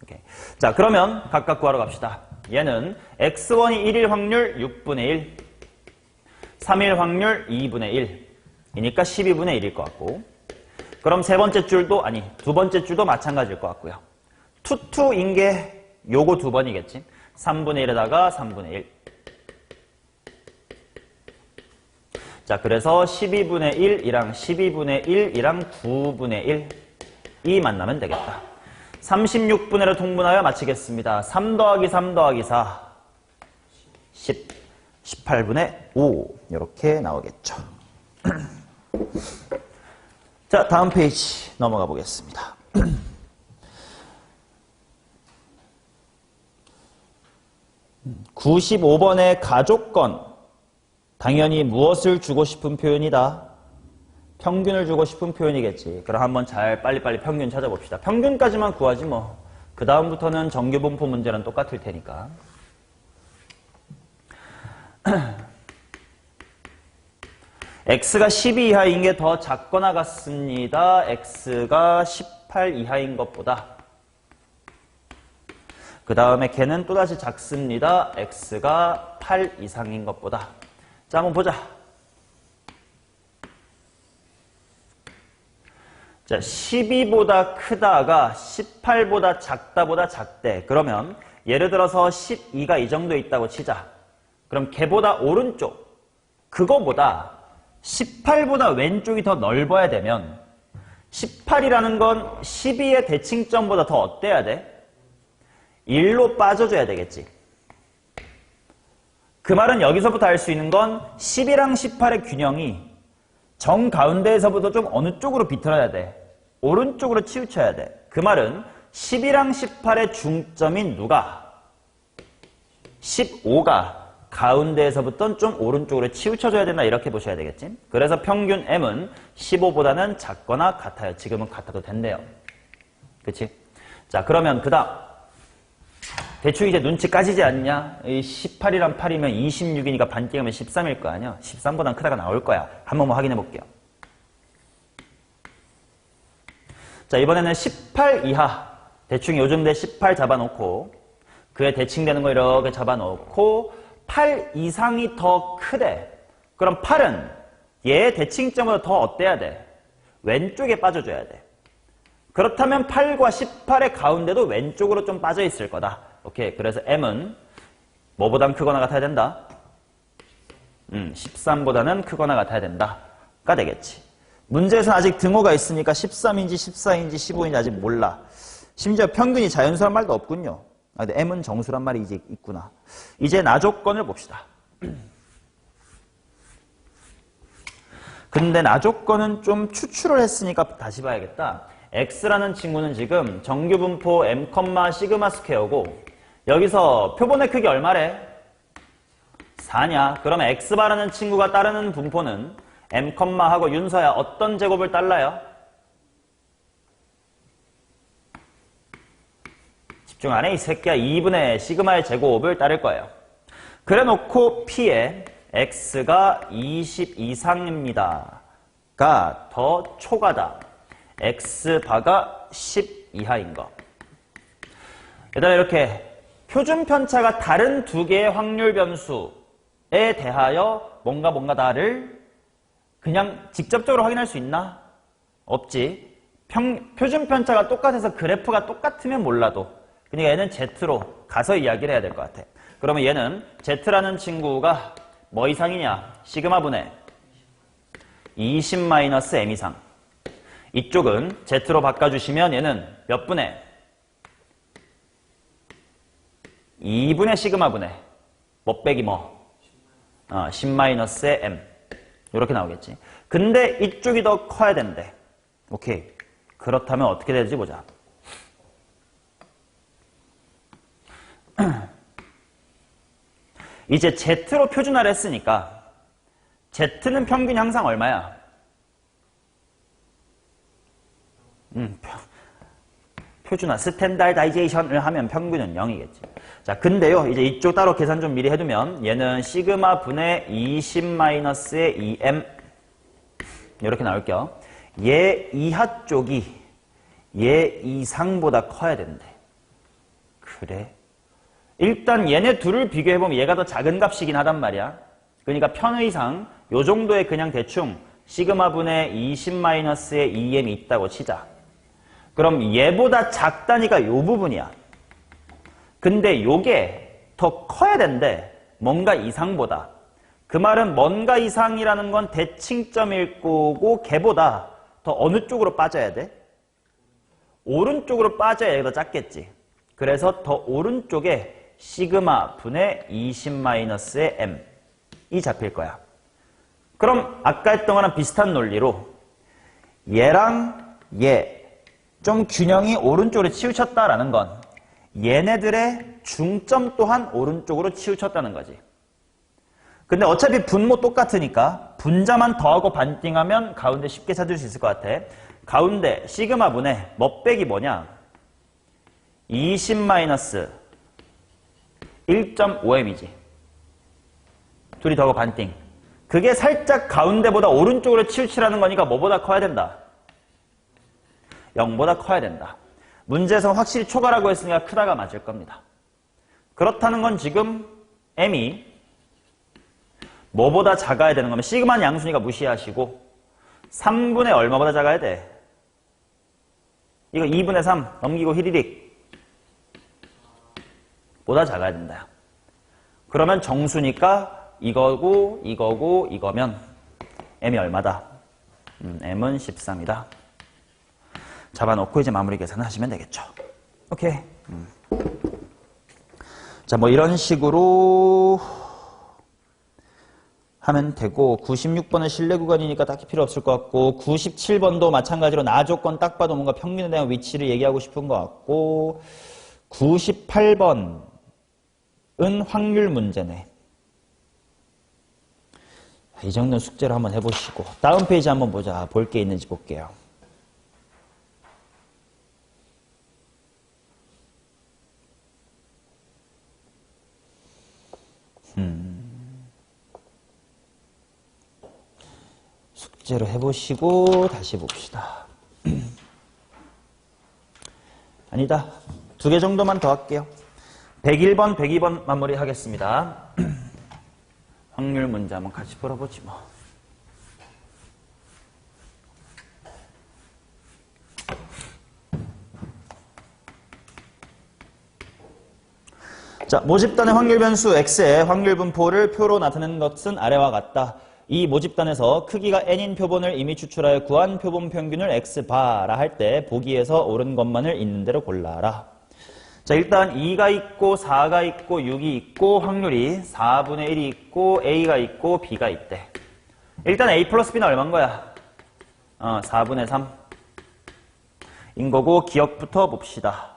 오케이. 자, 그러면 각각 구하러 갑시다. 얘는 x1이 1일 확률 6분의 1, 3일 확률 2분의 1이니까 12분의 1일 것 같고, 그럼 두 번째 줄도 마찬가지일 것 같고요. 투투인 게 요거 2번이겠지. 3분의 1에다가 3분의 1. 자, 그래서 12분의 1이랑 12분의 1이랑 9분의 1이 만나면 되겠다. 36분의 1을 통분하여 마치겠습니다. 3 더하기 3 더하기 4 10, 18분의 5 이렇게 나오겠죠. 자, 다음 페이지 넘어가 보겠습니다. 95번의 가족건. 당연히 무엇을 주고 싶은 표현이다? 평균을 주고 싶은 표현이겠지. 그럼 한번 빨리빨리 평균 찾아봅시다. 평균까지만 구하지 뭐. 그 다음부터는 정규분포 문제랑 똑같을 테니까. x가 12 이하인 게 더 작거나 같습니다. x가 18 이하인 것보다. 그 다음에 걔는 또다시 작습니다. x가 8 이상인 것보다. 자, 한번 보자. 자, 12보다 크다가 18보다 작다보다 작대. 그러면 예를 들어서 12가 이 정도 있다고 치자. 그럼 걔보다 오른쪽, 그거보다 18보다 왼쪽이 더 넓어야 되면 18이라는 건 12의 대칭점보다 더 어때야 돼? 1로 빠져줘야 되겠지. 그 말은 여기서부터 알 수 있는 건 10이랑 18의 균형이 정 가운데에서부터 좀 어느 쪽으로 비틀어야 돼? 오른쪽으로 치우쳐야 돼. 그 말은 10이랑 18의 중점인 누가? 15가 가운데에서부터 좀 오른쪽으로 치우쳐줘야 된다. 이렇게 보셔야 되겠지. 그래서 평균 M은 15보다는 작거나 같아요. 지금은 같아도 된대요. 그치? 자, 그러면 그 다음. 대충 이제 눈치 까지지 않냐? 18이랑 8이면 26이니까 반띵하면 13일 거 아니야? 13보단 크다가 나올 거야. 한번 확인해 볼게요. 자, 이번에는 18 이하. 대충 요즘대 18 잡아놓고 그에 대칭되는 거 이렇게 잡아놓고 8 이상이 더 크대. 그럼 8은 얘의 대칭점보다 더 어때야 돼? 왼쪽에 빠져줘야 돼. 그렇다면 8과 18의 가운데도 왼쪽으로 좀 빠져 있을 거다. 오케이. 그래서 m은 뭐보단 크거나 같아야 된다? 13보다는 크거나 같아야 된다가 되겠지. 문제에서는 아직 등호가 있으니까 13인지 14인지 15인지 아직 몰라. 심지어 평균이 자연수란 말도 없군요. 근데 m은 정수란 말이 이제 있구나. 이제 나조건을 봅시다. 근데 나조건은 좀 추출을 했으니까 다시 봐야겠다. x라는 친구는 지금 정규분포 m, 시그마 스퀘어고 여기서 표본의 크기 얼마래? 4냐? 그러면 x바라는 친구가 따르는 분포는 m, 하고 윤서야 어떤 제곱을 따라요? 집중 안 해? 이 새끼야. 2분의 시그마의 제곱을 따를 거예요. 그래 놓고 P에 X가 20 이상입니다. 가 더 초과다. X바가 10 이하인 거. 얘들아 이렇게 표준 편차가 다른 두 개의 확률 변수에 대하여 뭔가다를 그냥 직접적으로 확인할 수 있나? 없지. 표준 편차가 똑같아서 그래프가 똑같으면 몰라도 그러니까 얘는 Z로 가서 이야기를 해야 될 것 같아. 그러면 얘는 Z라는 친구가 뭐 이상이냐? 시그마분의 20-m 이상. 이쪽은 Z로 바꿔주시면 얘는 몇 분의? 2분의 시그마분의 뭐 빼기 뭐? 10-m. 이렇게 나오겠지. 근데 이쪽이 더 커야 된대. 오케이. 그렇다면 어떻게 되지 보자. 이제 Z로 표준화를 했으니까 Z는 평균이 항상 얼마야? 표준화, 스탠다이제이션을 하면 평균은 0이겠지. 자, 근데요, 이제 이쪽 따로 계산 좀 미리 해두면 얘는 시그마 분의 20-의 2m 이렇게 나올게요. 얘 이하 쪽이 얘 이상보다 커야 된대. 그래? 일단 얘네 둘을 비교해보면 얘가 더 작은 값이긴 하단 말이야. 그러니까 편의상 요 정도의 그냥 대충 시그마 분의 20-의 2m이 있다고 치자. 그럼 얘보다 작다니까 요 부분이야. 근데 요게 더 커야 된대. 뭔가 이상보다. 그 말은 뭔가 이상이라는 건 대칭점일 거고 걔보다 더 어느 쪽으로 빠져야 돼? 오른쪽으로 빠져야 얘가 더 작겠지. 그래서 더 오른쪽에 시그마 분의 20-의 m이 잡힐 거야. 그럼 아까 했던 거랑 비슷한 논리로 얘랑 얘 좀 균형이 오른쪽으로 치우쳤다라는 건 얘네들의 중점 또한 오른쪽으로 치우쳤다는 거지. 근데 어차피 분모 똑같으니까 분자만 더하고 반띵하면 가운데 쉽게 찾을 수 있을 것 같아. 가운데 시그마 분의 뭐 빼기 뭐냐? 20-1.5m이지. 둘이 더하고 반띵. 그게 살짝 가운데보다 오른쪽으로 치우치라는 거니까 뭐보다 커야 된다? 0보다 커야 된다. 문제에서는 확실히 초과라고 했으니까 크다가 맞을 겁니다. 그렇다는 건 지금 m이 뭐보다 작아야 되는 거면 시그마는 양수니까 무시하시고 3분의 얼마보다 작아야 돼? 이거 2분의 3 넘기고 히리릭 보다 작아야 된다. 그러면 정수니까 이거고 이거면 m이 얼마다? m은 13이다. 잡아놓고 이제 마무리 계산을 하시면 되겠죠. 오케이. 자, 뭐 이런 식으로 하면 되고 96번은 실내 구간이니까 딱히 필요 없을 것 같고 97번도 마찬가지로 나조건 딱 봐도 뭔가 평균에 대한 위치를 얘기하고 싶은 것 같고 98번은 확률 문제네. 이 정도는 숙제로 한번 해보시고 다음 페이지 한번 보자. 볼 게 있는지 볼게요. 숙제로 해보시고 다시 봅시다. 아니다. 2개 정도만 더 할게요. 101번, 102번 마무리 하겠습니다. 확률 문제 한번 같이 풀어보지 뭐. 자, 모집단의 확률 변수 x의 확률 분포를 표로 나타내는 것은 아래와 같다. 이 모집단에서 크기가 n인 표본을 이미 추출하여 구한 표본 평균을 x바라 할 때 보기에서 옳은 것만을 있는 대로 골라라. 자, 일단 2가 있고 4가 있고 6이 있고 확률이 4분의 1이 있고 a가 있고 b가 있대. 일단 a 플러스 b는 얼마인 거야? 4분의 3인 거고 기억부터 봅시다.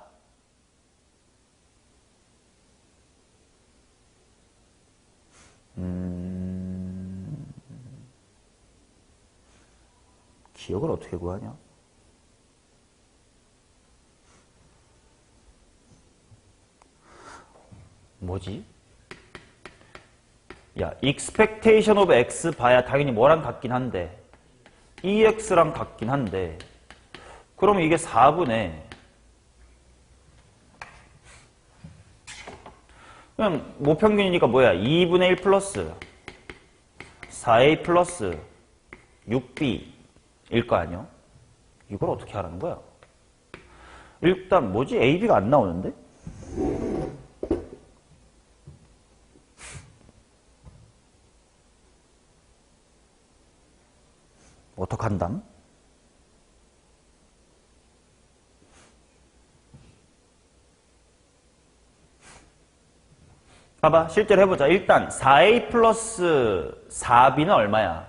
기억을 어떻게 구하냐? 뭐지? 야, expectation of x 봐야 당연히 뭐랑 같긴 한데 ex랑 같긴 한데 그러면 이게 4분의 그냥 모평균이니까 뭐야? 2분의 1 플러스 4a 플러스 6b 일 거 아니야? 이걸 어떻게 하라는 거야? 일단 뭐지? a, b가 안 나오는데? 어떡한담? 봐봐, 실제로 해보자. 일단 4a 플러스 4b는 얼마야?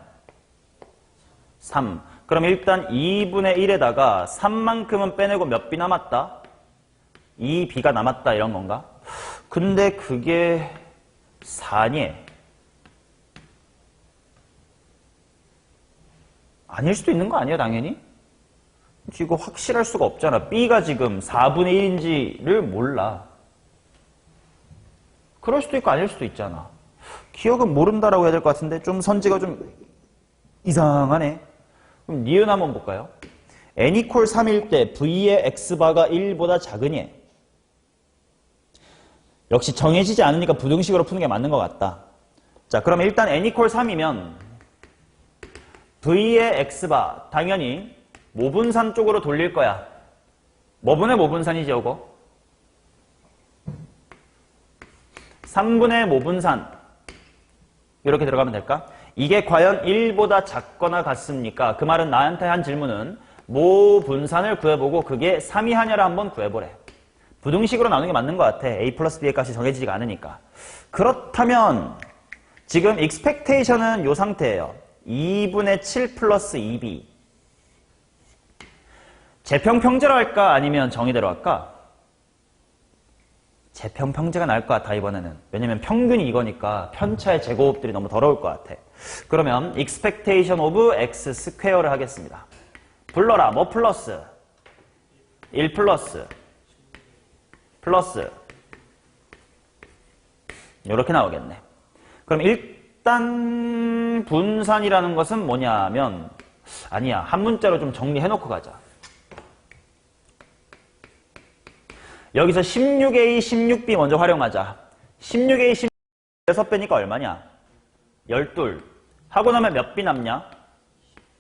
3. 그럼 일단 2분의 1에다가 3만큼은 빼내고 몇 b 남았다? 2b가 남았다 이런 건가? 근데 그게 4니? 아닐 수도 있는 거 아니야 당연히? 이거 확실할 수가 없잖아. b가 지금 4분의 1인지를 몰라. 그럴 수도 있고 아닐 수도 있잖아. 기억은 모른다라고 해야 될 것 같은데 좀 선지가 좀 이상하네. 그럼 니은 한번 볼까요? n 이퀄 3일 때 v의 x바가 1보다 작으니 역시 정해지지 않으니까 부등식으로 푸는 게 맞는 것 같다. 자, 그러면 일단 n 이퀄 3이면 v의 x바 당연히 모분산 쪽으로 돌릴 거야. 뭐분의 모분산이지 이거? 3분의 모분산 이렇게 들어가면 될까? 이게 과연 1보다 작거나 같습니까? 그 말은 나한테 한 질문은 모분산을 구해보고 그게 3이 하냐를 한번 구해보래. 부등식으로 나누는 게 맞는 것 같아. a 플러스 b의 값이 정해지지가 않으니까. 그렇다면 지금 expectation은 이 상태예요. 2분의 7 플러스 2b. 재평평제로 할까? 아니면 정의대로 할까? 재평평제가 나을 것 같아 이번에는. 왜냐면 평균이 이거니까 편차의 제곱들이 너무 더러울 것 같아. 그러면 expectation of x 스퀘어를 하겠습니다. 불러라. 뭐 플러스? 1 플러스 플러스 이렇게 나오겠네. 그럼 일단 분산이라는 것은 뭐냐면 아니야. 한 문자로 좀 정리해놓고 가자. 여기서 16a, 16b 먼저 활용하자. 16a, 16b 6배니까 얼마냐? 12. 하고 나면 몇 b 남냐?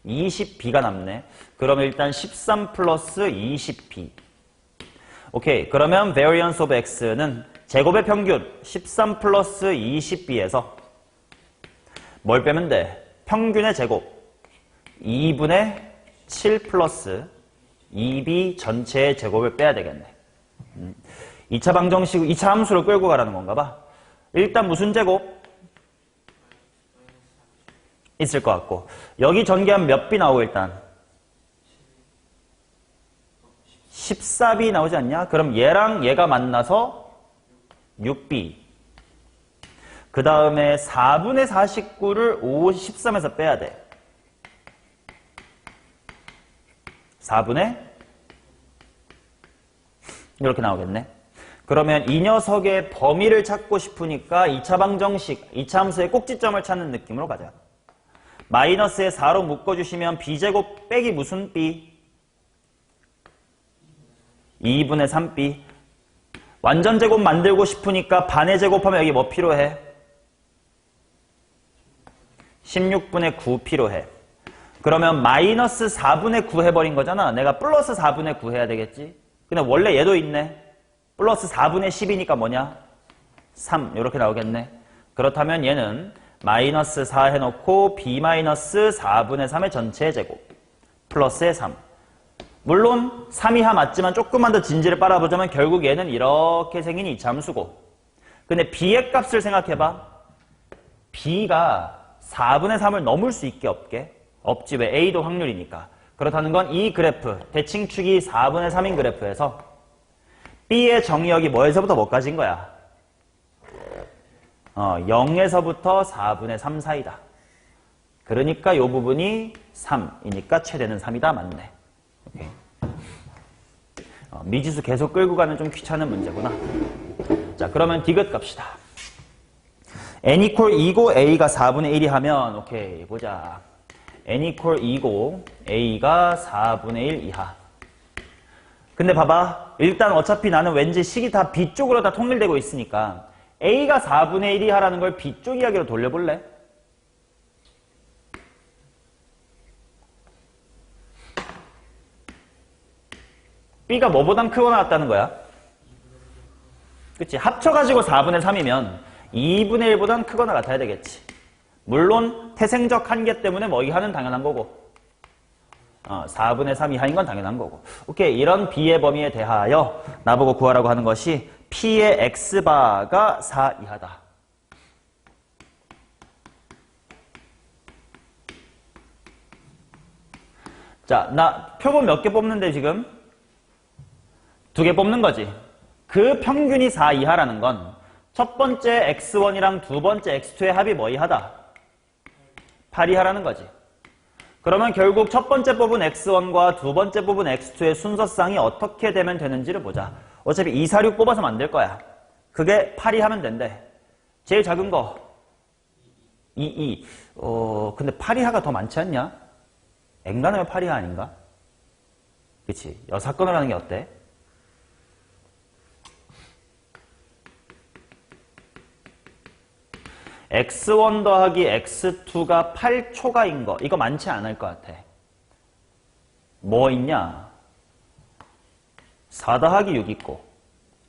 20b가 남네. 그러면 일단 13 플러스 20b. 오케이. 그러면 variance of x는 제곱의 평균 13 플러스 20b에서 뭘 빼면 돼? 평균의 제곱 2분의 7 플러스 2b 전체의 제곱을 빼야 되겠네. 2차 방정식, 2차 함수를 끌고 가라는 건가 봐. 일단 무슨 제곱? 있을 것 같고. 여기 전개하면 몇 b 나오고 일단? 14b 나오지 않냐? 그럼 얘랑 얘가 만나서 6b. 그 다음에 4분의 49를 53에서 빼야 돼. 4분의 이렇게 나오겠네. 그러면 이 녀석의 범위를 찾고 싶으니까 2차 방정식, 2차 함수의 꼭지점을 찾는 느낌으로 가자. 마이너스에 4로 묶어주시면 b제곱 빼기 무슨 b? 2분의 3b. 완전 제곱 만들고 싶으니까 반의 제곱하면 여기 뭐 필요해? 16분의 9 필요해. 그러면 마이너스 4분의 9 해버린 거잖아. 내가 플러스 4분의 9 해야 되겠지? 근데 원래 얘도 있네. 플러스 4분의 10이니까 뭐냐? 3 이렇게 나오겠네. 그렇다면 얘는 마이너스 4 해놓고 b 마이너스 4분의 3의 전체의 제곱 플러스의 3. 물론 3 이하 맞지만 조금만 더 진지를 빨아보자면 결국 얘는 이렇게 생긴 이차함수고, 근데 b의 값을 생각해봐. b가 4분의 3을 넘을 수 있게 없지. 왜? a도 확률이니까. 그렇다는 건 이 그래프, 대칭축이 4분의 3인 그래프에서 b의 정의역이 뭐에서부터 뭐까지인 거야? 0에서부터 4분의 3 사이다. 그러니까 이 부분이 3이니까 최대는 3이다. 맞네. 오케이. 미지수 계속 끌고 가는 좀 귀찮은 문제구나. 자, 그러면 디귿 갑시다. n equal 2고 a가 4분의 1이 하면, 오케이, 보자. n equal 2고 a가 4분의 1 이하. 근데 봐봐. 일단 어차피 나는 왠지 식이 다 b 쪽으로 다 통일되고 있으니까 a가 4분의 1 이하라는 걸 b 쪽 이야기로 돌려볼래? b가 뭐보단 크거나 같다는 거야? 그치? 합쳐가지고 4분의 3이면 2분의 1보단 크거나 같아야 되겠지. 물론 태생적 한계 때문에 뭐 이하는 당연한 거고, 4분의 3 이하인 건 당연한 거고. 오케이. 이런 b의 범위에 대하여 나보고 구하라고 하는 것이 p의 x바가 4 이하다. 자, 나 표본 몇 개 뽑는데 지금? 2개 뽑는 거지. 그 평균이 4 이하라는 건 첫 번째 x1이랑 두 번째 x2의 합이 뭐 이하다? 8 이하라는 거지. 그러면 결국 첫 번째 뽑은 x1과 두 번째 뽑은 x2의 순서상이 어떻게 되면 되는지를 보자. 어차피 2, 4, 6 뽑아서 만들 거야. 그게 8 이하면 된대. 제일 작은 거 2, 2. 근데 8 이하가 더 많지 않냐? 엔간하면 8 이하 아닌가? 그치? 여사건을 하는 게 어때? x1 더하기 x2가 8초가인 거, 이거 많지 않을 것 같아. 뭐 있냐? 4 더하기 6 있고,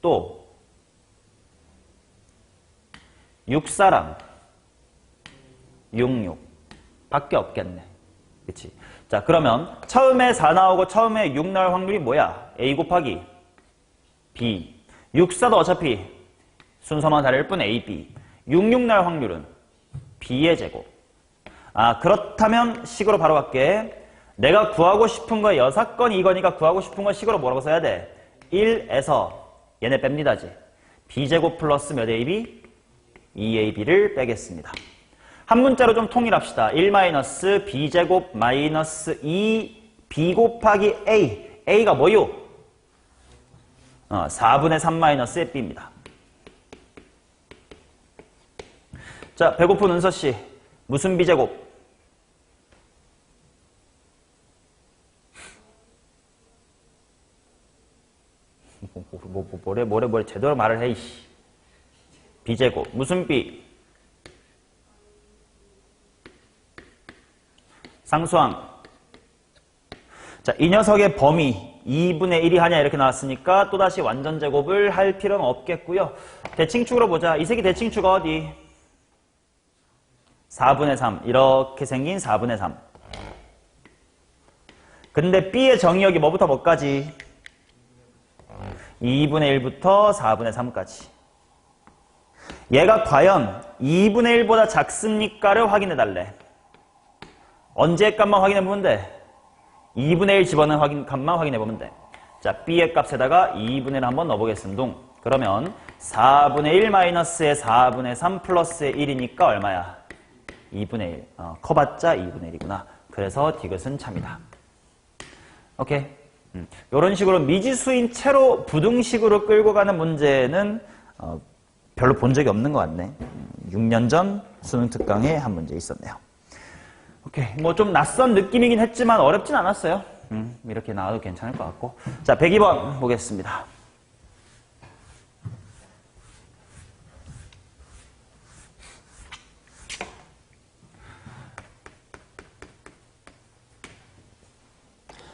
또 64랑 66 밖에 없겠네. 그치? 자, 그러면 처음에 4 나오고 처음에 6 나올 확률이 뭐야? a 곱하기 b. 64도 어차피 순서만 다를 뿐 a, b. 66 나올 확률은 b의 제곱. 그렇다면 식으로 바로 갈게. 내가 구하고 싶은 거 6건 이거니까 구하고 싶은 거 식으로 뭐라고 써야 돼? 1에서 얘네 뺍니다지. b제곱 플러스 몇 ab? 2ab를 빼겠습니다. 한 문자로 좀 통일합시다. 1 마이너스 b제곱 마이너스 2b 곱하기 a. a가 뭐요? 4분의 3 마이너스의 b입니다. 자, 배고픈 은서씨, 무슨 b제곱? 뭐래, 제대로 말을 해, 이씨. b제곱. 무슨 b? 상수항. 자, 이 녀석의 범위 2분의 1이 하냐 이렇게 나왔으니까 또다시 완전 제곱을 할 필요는 없겠고요. 대칭축으로 보자. 이 새끼 대칭축 어디? 4분의 3. 이렇게 생긴 4분의 3. 근데 b의 정의역이 뭐부터 뭐까지? 2분의 1부터 4분의 3까지. 얘가 과연 2분의 1보다 작습니까를 확인해 달래. 언제의 값만 확인해 보면 돼? 2분의 1 집어넣은 값만 확인해 보면 돼. 자, b의 값에다가 2분의 1 한번 넣어보겠습니다. 그러면 4분의 1 마이너스의 4분의 3 플러스의 1이니까 얼마야? 2분의 1. 커봤자 2분의 1이구나. 그래서 디귿은 참이다. 오케이. 이런 식으로 미지수인 채로 부등식으로 끌고 가는 문제는 별로 본 적이 없는 것 같네. 6년 전 수능 특강에 한 문제 있었네요. 오케이. 뭐 좀 낯선 느낌이긴 했지만 어렵진 않았어요. 이렇게 나와도 괜찮을 것 같고. 자, 102번 보겠습니다.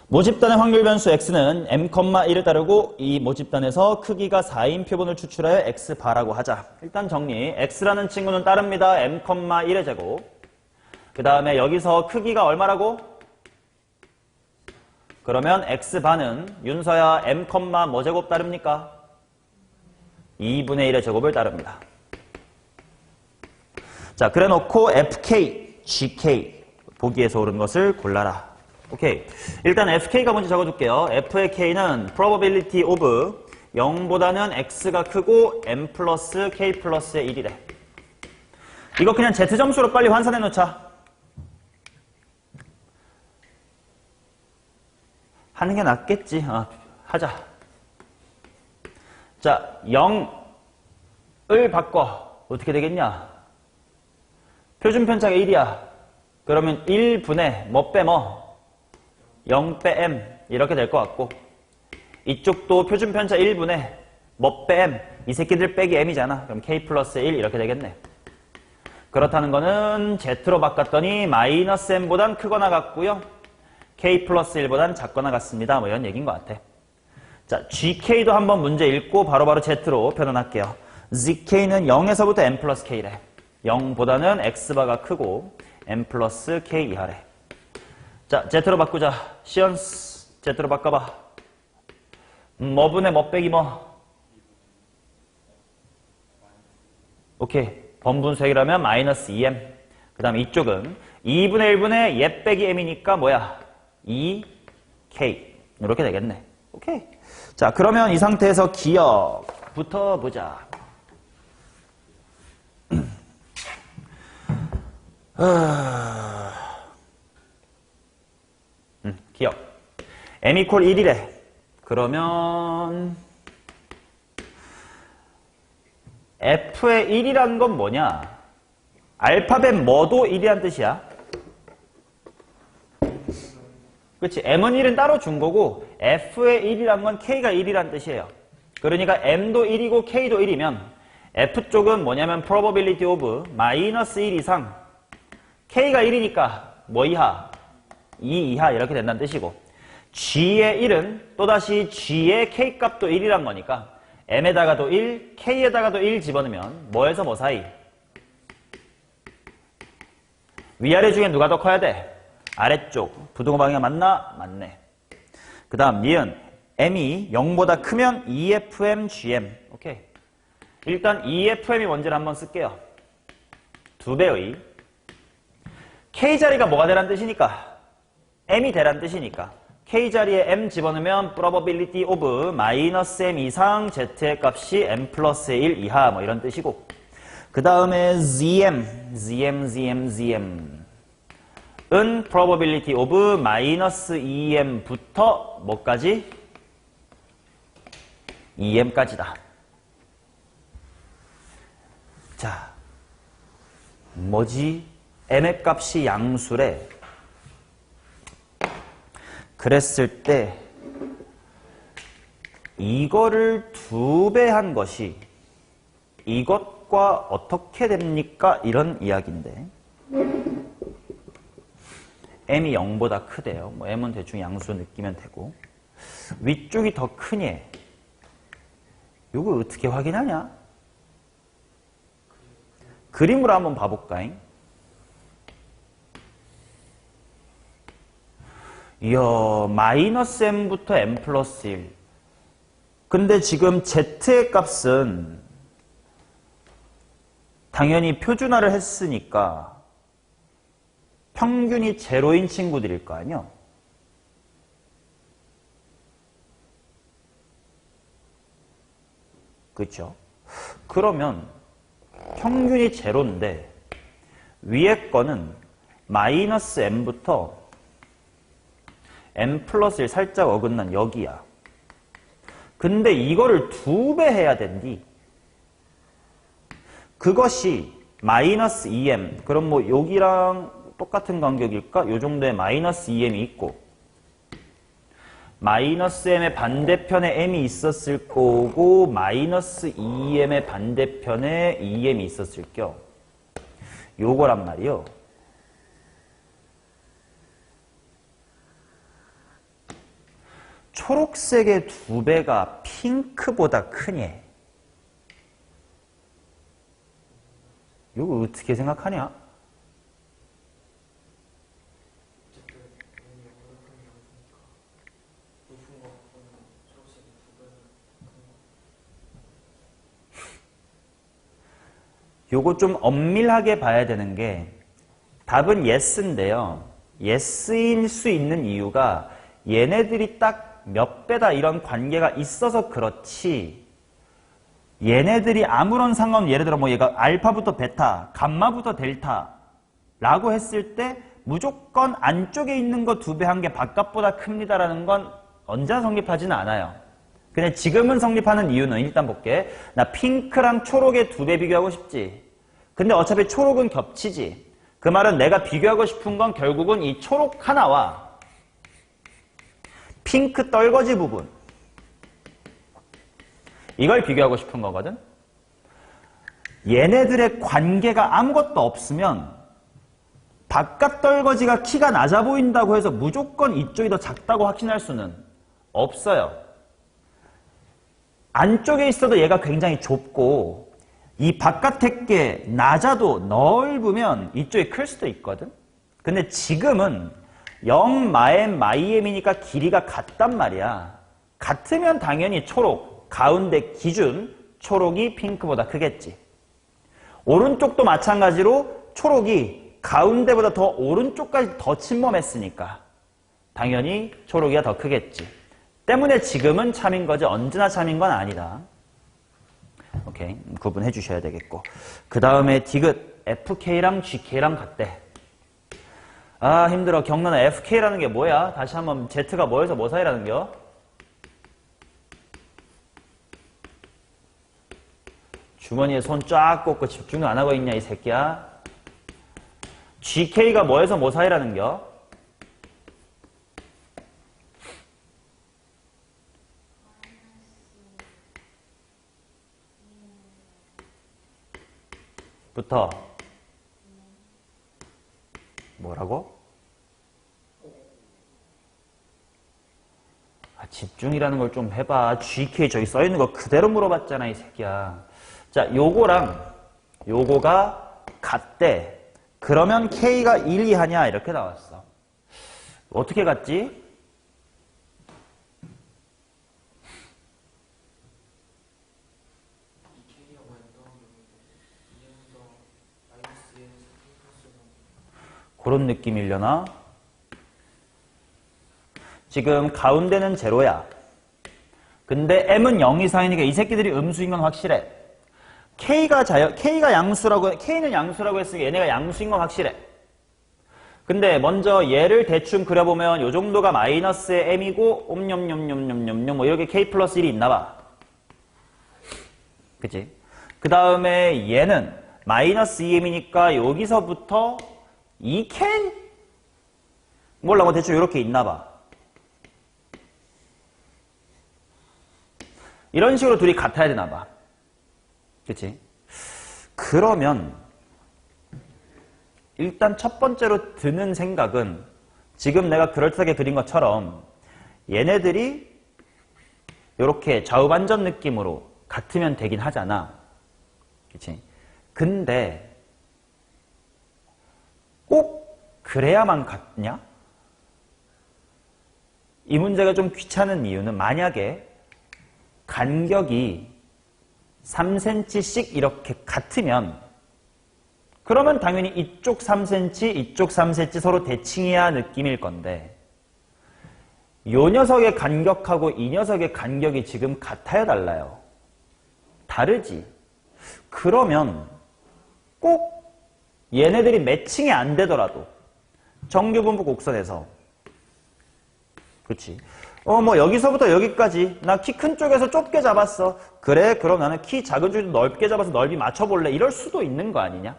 모집단의 확률 변수 x는 m,1을 따르고 이 모집단에서 크기가 4인 표본을 추출하여 x바라고 하자. 일단 정리. x라는 친구는 따릅니다. m,1의 제곱. 그 다음에 여기서 크기가 얼마라고? 그러면 x바는 윤서야 m, 뭐 제곱 따릅니까? 2분의 1의 제곱을 따릅니다. 자, 그래 놓고 fk, gk 보기에서 옳은 것을 골라라. 오케이. 일단 fk가 먼저 적어둘게요. f의 k는 probability of 0보다는 x가 크고 m 플러스 k 플러스의 1이래. 이거 그냥 z점수로 빨리 환산해 놓자. 하는 게 낫겠지. 하자. 자, 0을 바꿔. 어떻게 되겠냐? 표준 편차가 1이야. 그러면 1분의 뭐 빼 뭐? 0 빼 m 이렇게 될 것 같고 이쪽도 표준 편차 1분의 뭐 빼 m 이 새끼들 빼기 m이잖아. 그럼 k 플러스 1 이렇게 되겠네. 그렇다는 거는 z로 바꿨더니 마이너스 m보단 크거나 같고요. k 플러스 1보단 작거나 같습니다. 뭐 이런 얘기인 것 같아. 자, gk도 한번 문제 읽고 바로바로 z로 변환할게요. zk는 0에서부터 m 플러스 k래. 0보다는 x바가 크고 m 플러스 k 이하래. 자, z로 바꾸자. 시언스 z로 바꿔봐. 뭐분의 뭐 빼기 뭐? 오케이. 번분수액이라면 마이너스 2m. 그 다음에 이쪽은 2분의 1분의 얘 빼기 m이니까 뭐야? 2k. 이렇게 되겠네. 오케이. 자, 그러면 이 상태에서 기억부터 보자. 기억. m 이퀄 1이래. 그러면 f의 1이라는 건 뭐냐? 알파벳 뭐도 1이란 뜻이야. 그렇지. m은 1은 따로 준 거고 f의 1이란 건 k가 1이란 뜻이에요. 그러니까 m도 1이고 k도 1이면 f 쪽은 뭐냐면 probability of 마이너스 1 이상 k가 1이니까 뭐 이하? 2 이하 이렇게 된다는 뜻이고 g의 1은 또다시 g의 k값도 1이란 거니까 m에다가도 1, k에다가도 1 집어넣으면 뭐에서 뭐 사이? 위아래 중에 누가 더 커야 돼? 아래쪽. 부등호 방향 맞나? 맞네. 그 다음 니은 m이 0보다 크면 EFM, GM. 오케이. 일단 EFM이 뭔지를 한번 쓸게요. 2배의 K자리가 뭐가 되란 뜻이니까? M이 되란 뜻이니까 K자리에 M 집어넣으면 probability of 마이너스 M 이상 Z의 값이 M 플러스 1 이하 뭐 이런 뜻이고 그 다음에 ZM 은 probability of 마이너스 2M부터 뭐까지? 2M까지다. 자, 뭐지? M의 값이 양수래. 그랬을 때 이거를 2배 한 것이 이것과 어떻게 됩니까? 이런 이야기인데 m이 0보다 크대요. 뭐 m은 대충 양수 느끼면 되고 위쪽이 더 크니 이거 어떻게 확인하냐? 그림으로 한번 봐볼까잉? 이야, 마이너스 m부터 m 플러스 1. 근데 지금 z의 값은 당연히 표준화를 했으니까 평균이 제로인 친구들일 거 아니요? 그렇죠? 그러면 평균이 제로인데 위에 거는 마이너스 m부터 m 플러스 1 살짝 어긋난 여기야. 근데 이거를 2배 해야 된디. 그것이 마이너스 2m. 그럼 뭐 여기랑 똑같은 간격일까? 요 정도의 마이너스 2m이 있고 마이너스 m의 반대편에 m이 있었을 거고 마이너스 2m의 반대편에 2m이 있었을 겨. 요거란 말이요. 초록색의 2배가 핑크보다 크니? 이거 어떻게 생각하냐? 요거 좀 엄밀하게 봐야 되는 게 답은 yes인데요. yes일 수 있는 이유가 얘네들이 딱 몇 배다 이런 관계가 있어서 그렇지 얘네들이 아무런 상관없는 예를 들어 뭐 얘가 알파부터 베타, 감마부터 델타 라고 했을 때 무조건 안쪽에 있는 거 2배 한 게 바깥보다 큽니다라는 건 언제나 성립하지는 않아요. 근데 지금은 성립하는 이유는 일단 볼게. 나 핑크랑 초록의 2배 비교하고 싶지. 근데 어차피 초록은 겹치지. 그 말은 내가 비교하고 싶은 건 결국은 이 초록 하나와 핑크 떨거지 부분 이걸 비교하고 싶은 거거든. 얘네들의 관계가 아무것도 없으면 바깥 떨거지가 키가 낮아 보인다고 해서 무조건 이쪽이 더 작다고 확신할 수는 없어요. 안쪽에 있어도 얘가 굉장히 좁고 이 바깥의 게 낮아도 넓으면 이쪽이 클 수도 있거든. 근데 지금은 0 마엠 마이엠이니까 길이가 같단 말이야. 같으면 당연히 초록, 가운데 기준 초록이 핑크보다 크겠지. 오른쪽도 마찬가지로 초록이 가운데보다 더 오른쪽까지 더 침범했으니까 당연히 초록이가 더 크겠지. 때문에 지금은 참인 거지 언제나 참인 건 아니다. 오케이, 구분해 주셔야 되겠고. 그 다음에 디귿 FK랑 GK랑 같대. 아 힘들어. 경로는 FK라는 게 뭐야? 다시 한번 Z가 뭐에서 뭐 사이라는 겨? 주머니에 손 쫙 꽂고 집중 안 하고 있냐 이 새끼야? GK가 뭐에서 뭐 사이라는 겨? 부터 뭐라고? 아, 집중이라는 걸 좀 해봐. GK 저기 써있는 거 그대로 물어봤잖아 이 새끼야. 자, 요거랑 요거가 같대. 그러면 K가 1, 2 하냐 이렇게 나왔어. 어떻게 같지? 그런 느낌이려나? 지금 가운데는 제로야. 근데 M은 0 이상이니까 이 새끼들이 음수인 건 확실해. K가 양수라고, K는 양수라고 했으니까 얘네가 양수인 건 확실해. 근데 먼저 얘를 대충 그려보면 요 정도가 마이너스의 M이고, 옴뇸뇸뇸뇸뇸 뭐 이렇게 K 플러스 1이 있나 봐. 그치? 그 다음에 얘는 마이너스 2M이니까 여기서부터 2K? 몰라, 뭐 대충 이렇게 있나 봐. 이런 식으로 둘이 같아야 되나 봐. 그치? 그러면 일단 첫 번째로 드는 생각은 지금 내가 그럴듯하게 그린 것처럼 얘네들이 이렇게 좌우반전 느낌으로 같으면 되긴 하잖아. 그치? 근데 꼭 그래야만 같냐? 이 문제가 좀 귀찮은 이유는 만약에 간격이 3cm씩 이렇게 같으면 그러면 당연히 이쪽 3cm, 이쪽 3cm 서로 대칭해야 느낌일 건데 요 녀석의 간격하고 이 녀석의 간격이 지금 같아요, 달라요? 다르지? 그러면 꼭 얘네들이 매칭이 안 되더라도 정규분부 곡선에서 그렇지? 뭐 여기서부터 여기까지 나 키 큰 쪽에서 좁게 잡았어. 그래, 그럼 나는 키 작은 쪽에서 넓게 잡아서 넓이 맞춰볼래. 이럴 수도 있는 거 아니냐?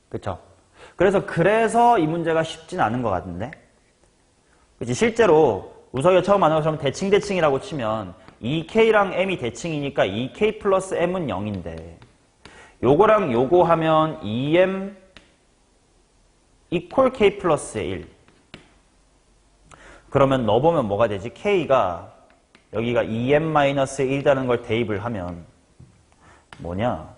그쵸? 그래서 이 문제가 쉽진 않은 것 같은데. 그치? 실제로 우석이가 처음 만난 것처럼 대칭이라고 치면 2K랑 M이 대칭이니까 2K 플러스 M은 0인데 요거랑 요거 하면 2M 이퀄 K 플러스 1. 그러면 넣어보면 뭐가 되지? K가 여기가 2m-1이라는 걸 대입을 하면 뭐냐?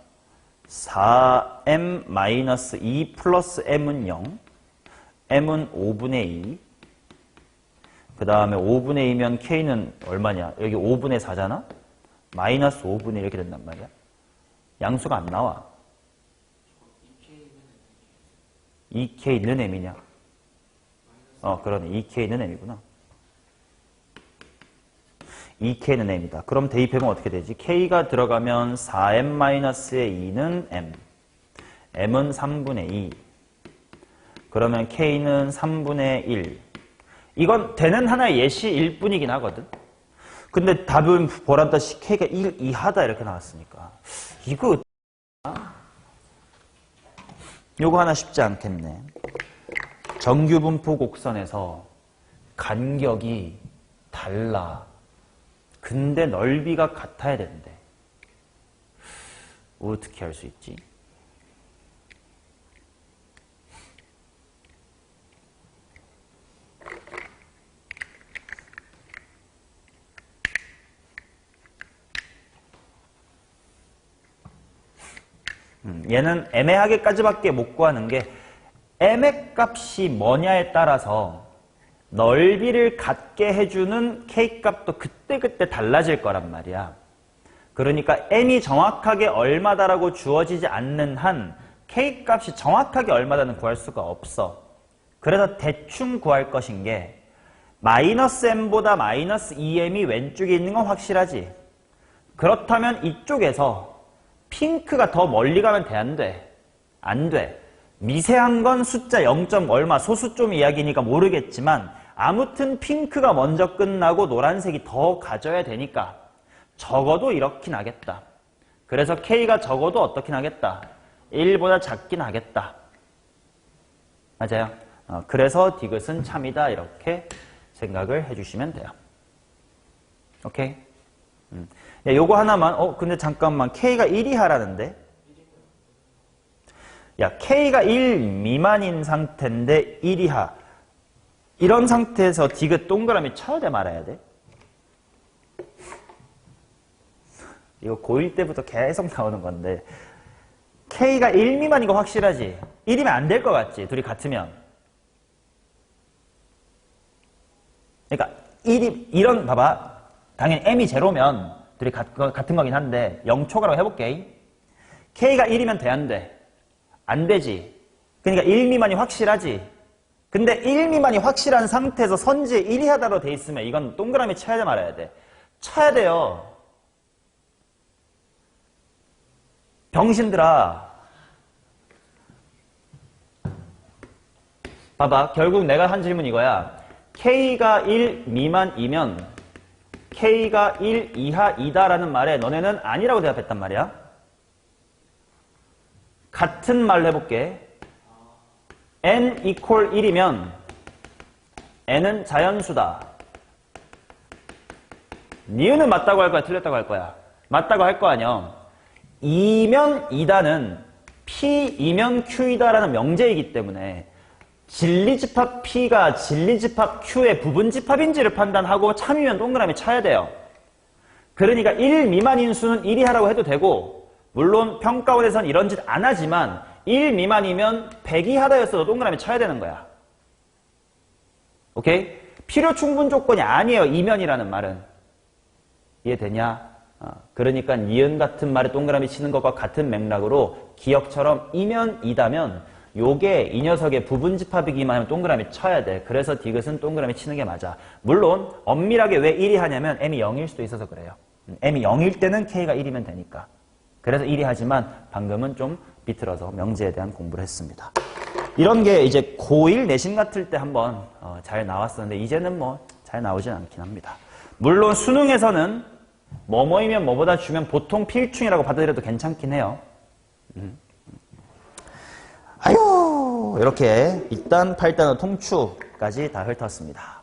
4m-2 플러스 m은 0, m은 5분의 2, 그 다음에 5분의 2면 K는 얼마냐? 여기 5분의 4잖아? 마이너스 5분의 1 이렇게 된단 말이야. 양수가 안 나와. 2K는 M이냐? 그러네. 2K는 M이구나. 2K는 M이다. 그럼 대입해보면 어떻게 되지? K가 들어가면 4M-2는 M. M은 3분의 2. 그러면 K는 3분의 1. 이건 되는 하나의 예시일 뿐이긴 하거든. 근데 답은 보란듯이 K가 1 이하다 이렇게 나왔으니까. 이거 요거 하나 쉽지 않겠네. 정규분포 곡선에서 간격이 달라. 근데 넓이가 같아야 되는데 어떻게 할 수 있지? 얘는 애매하게까지밖에 못 구하는 게 m의 값이 뭐냐에 따라서 넓이를 갖게 해주는 k 값도 그때그때 달라질 거란 말이야. 그러니까 m이 정확하게 얼마다라고 주어지지 않는 한 k 값이 정확하게 얼마다는 구할 수가 없어. 그래서 대충 구할 것인 게 마이너스 m보다 마이너스 2m이 왼쪽에 있는 건 확실하지. 그렇다면 이쪽에서 핑크가 더 멀리 가면 돼, 안 돼? 안 돼. 미세한 건 숫자 0. 얼마 소수점 이야기니까 모르겠지만 아무튼 핑크가 먼저 끝나고 노란색이 더 가져야 되니까 적어도 이렇게 나겠다. 그래서 K가 적어도 어떻게 나겠다? 1보다 작긴 하겠다. 맞아요? 그래서 디귿은 참이다 이렇게 생각을 해주시면 돼요. 오케이? 야, 요거 하나만, 근데 잠깐만, K가 1 이하라는데? 야, K가 1 미만인 상태인데 1 이하. 이런 상태에서 디귿 동그라미 쳐야 돼, 말아야 돼? 이거 고1 때부터 계속 나오는 건데. K가 1 미만인 거 확실하지? 1이면 안 될 것 같지? 둘이 같으면. 그러니까, 이런, 봐봐. 당연히 M이 제로면 둘이 같은 거긴 한데 0초가라고 해볼게. K가 1이면 돼, 안 돼? 안 되지. 그러니까 1 미만이 확실하지. 근데 1 미만이 확실한 상태에서 선지에 1 이하다로 돼 있으면 이건 동그라미 쳐야 돼 말아야 돼? 쳐야 돼요. 병신들아. 봐봐. 결국 내가 한 질문 이거야. K가 1 미만이면 K가 1 이하이다라는 말에 너네는 아니라고 대답했단 말이야. 같은 말로 해볼게. n equal 1이면 n은 자연수다. 니은은 맞다고 할 거야? 틀렸다고 할 거야? 맞다고 할 거 아니야. 2면 2다는 P이면 Q이다라는 명제이기 때문에 진리집합 P가 진리집합 Q의 부분집합인지를 판단하고 참이면 동그라미 쳐야 돼요. 그러니까 1 미만인 수는 1 이하라고 해도 되고 물론 평가원에선 이런 짓 안 하지만 1 미만이면 100 이하다였어도 동그라미 쳐야 되는 거야. 오케이? 필요 충분 조건이 아니에요. 이면이라는 말은. 이해되냐? 그러니까 니은 같은 말에 동그라미 치는 것과 같은 맥락으로 기억처럼 이면 2다면 요게 이 녀석의 부분집합이기만 하면 동그라미 쳐야 돼. 그래서 디귿은 동그라미 치는 게 맞아. 물론 엄밀하게 왜 1이 하냐면 m이 0일 수도 있어서 그래요. m이 0일 때는 k가 1이면 되니까. 그래서 1이 하지만 방금은 좀 비틀어서 명제에 대한 공부를 했습니다. 이런 게 이제 고1 내신 같을 때 한번 잘 나왔었는데 이제는 뭐 잘 나오진 않긴 합니다. 물론 수능에서는 뭐뭐이면 뭐보다 주면 보통 필충이라고 받아들여도 괜찮긴 해요. 아유, 이렇게 일단 8단원 통추까지 다 훑었습니다.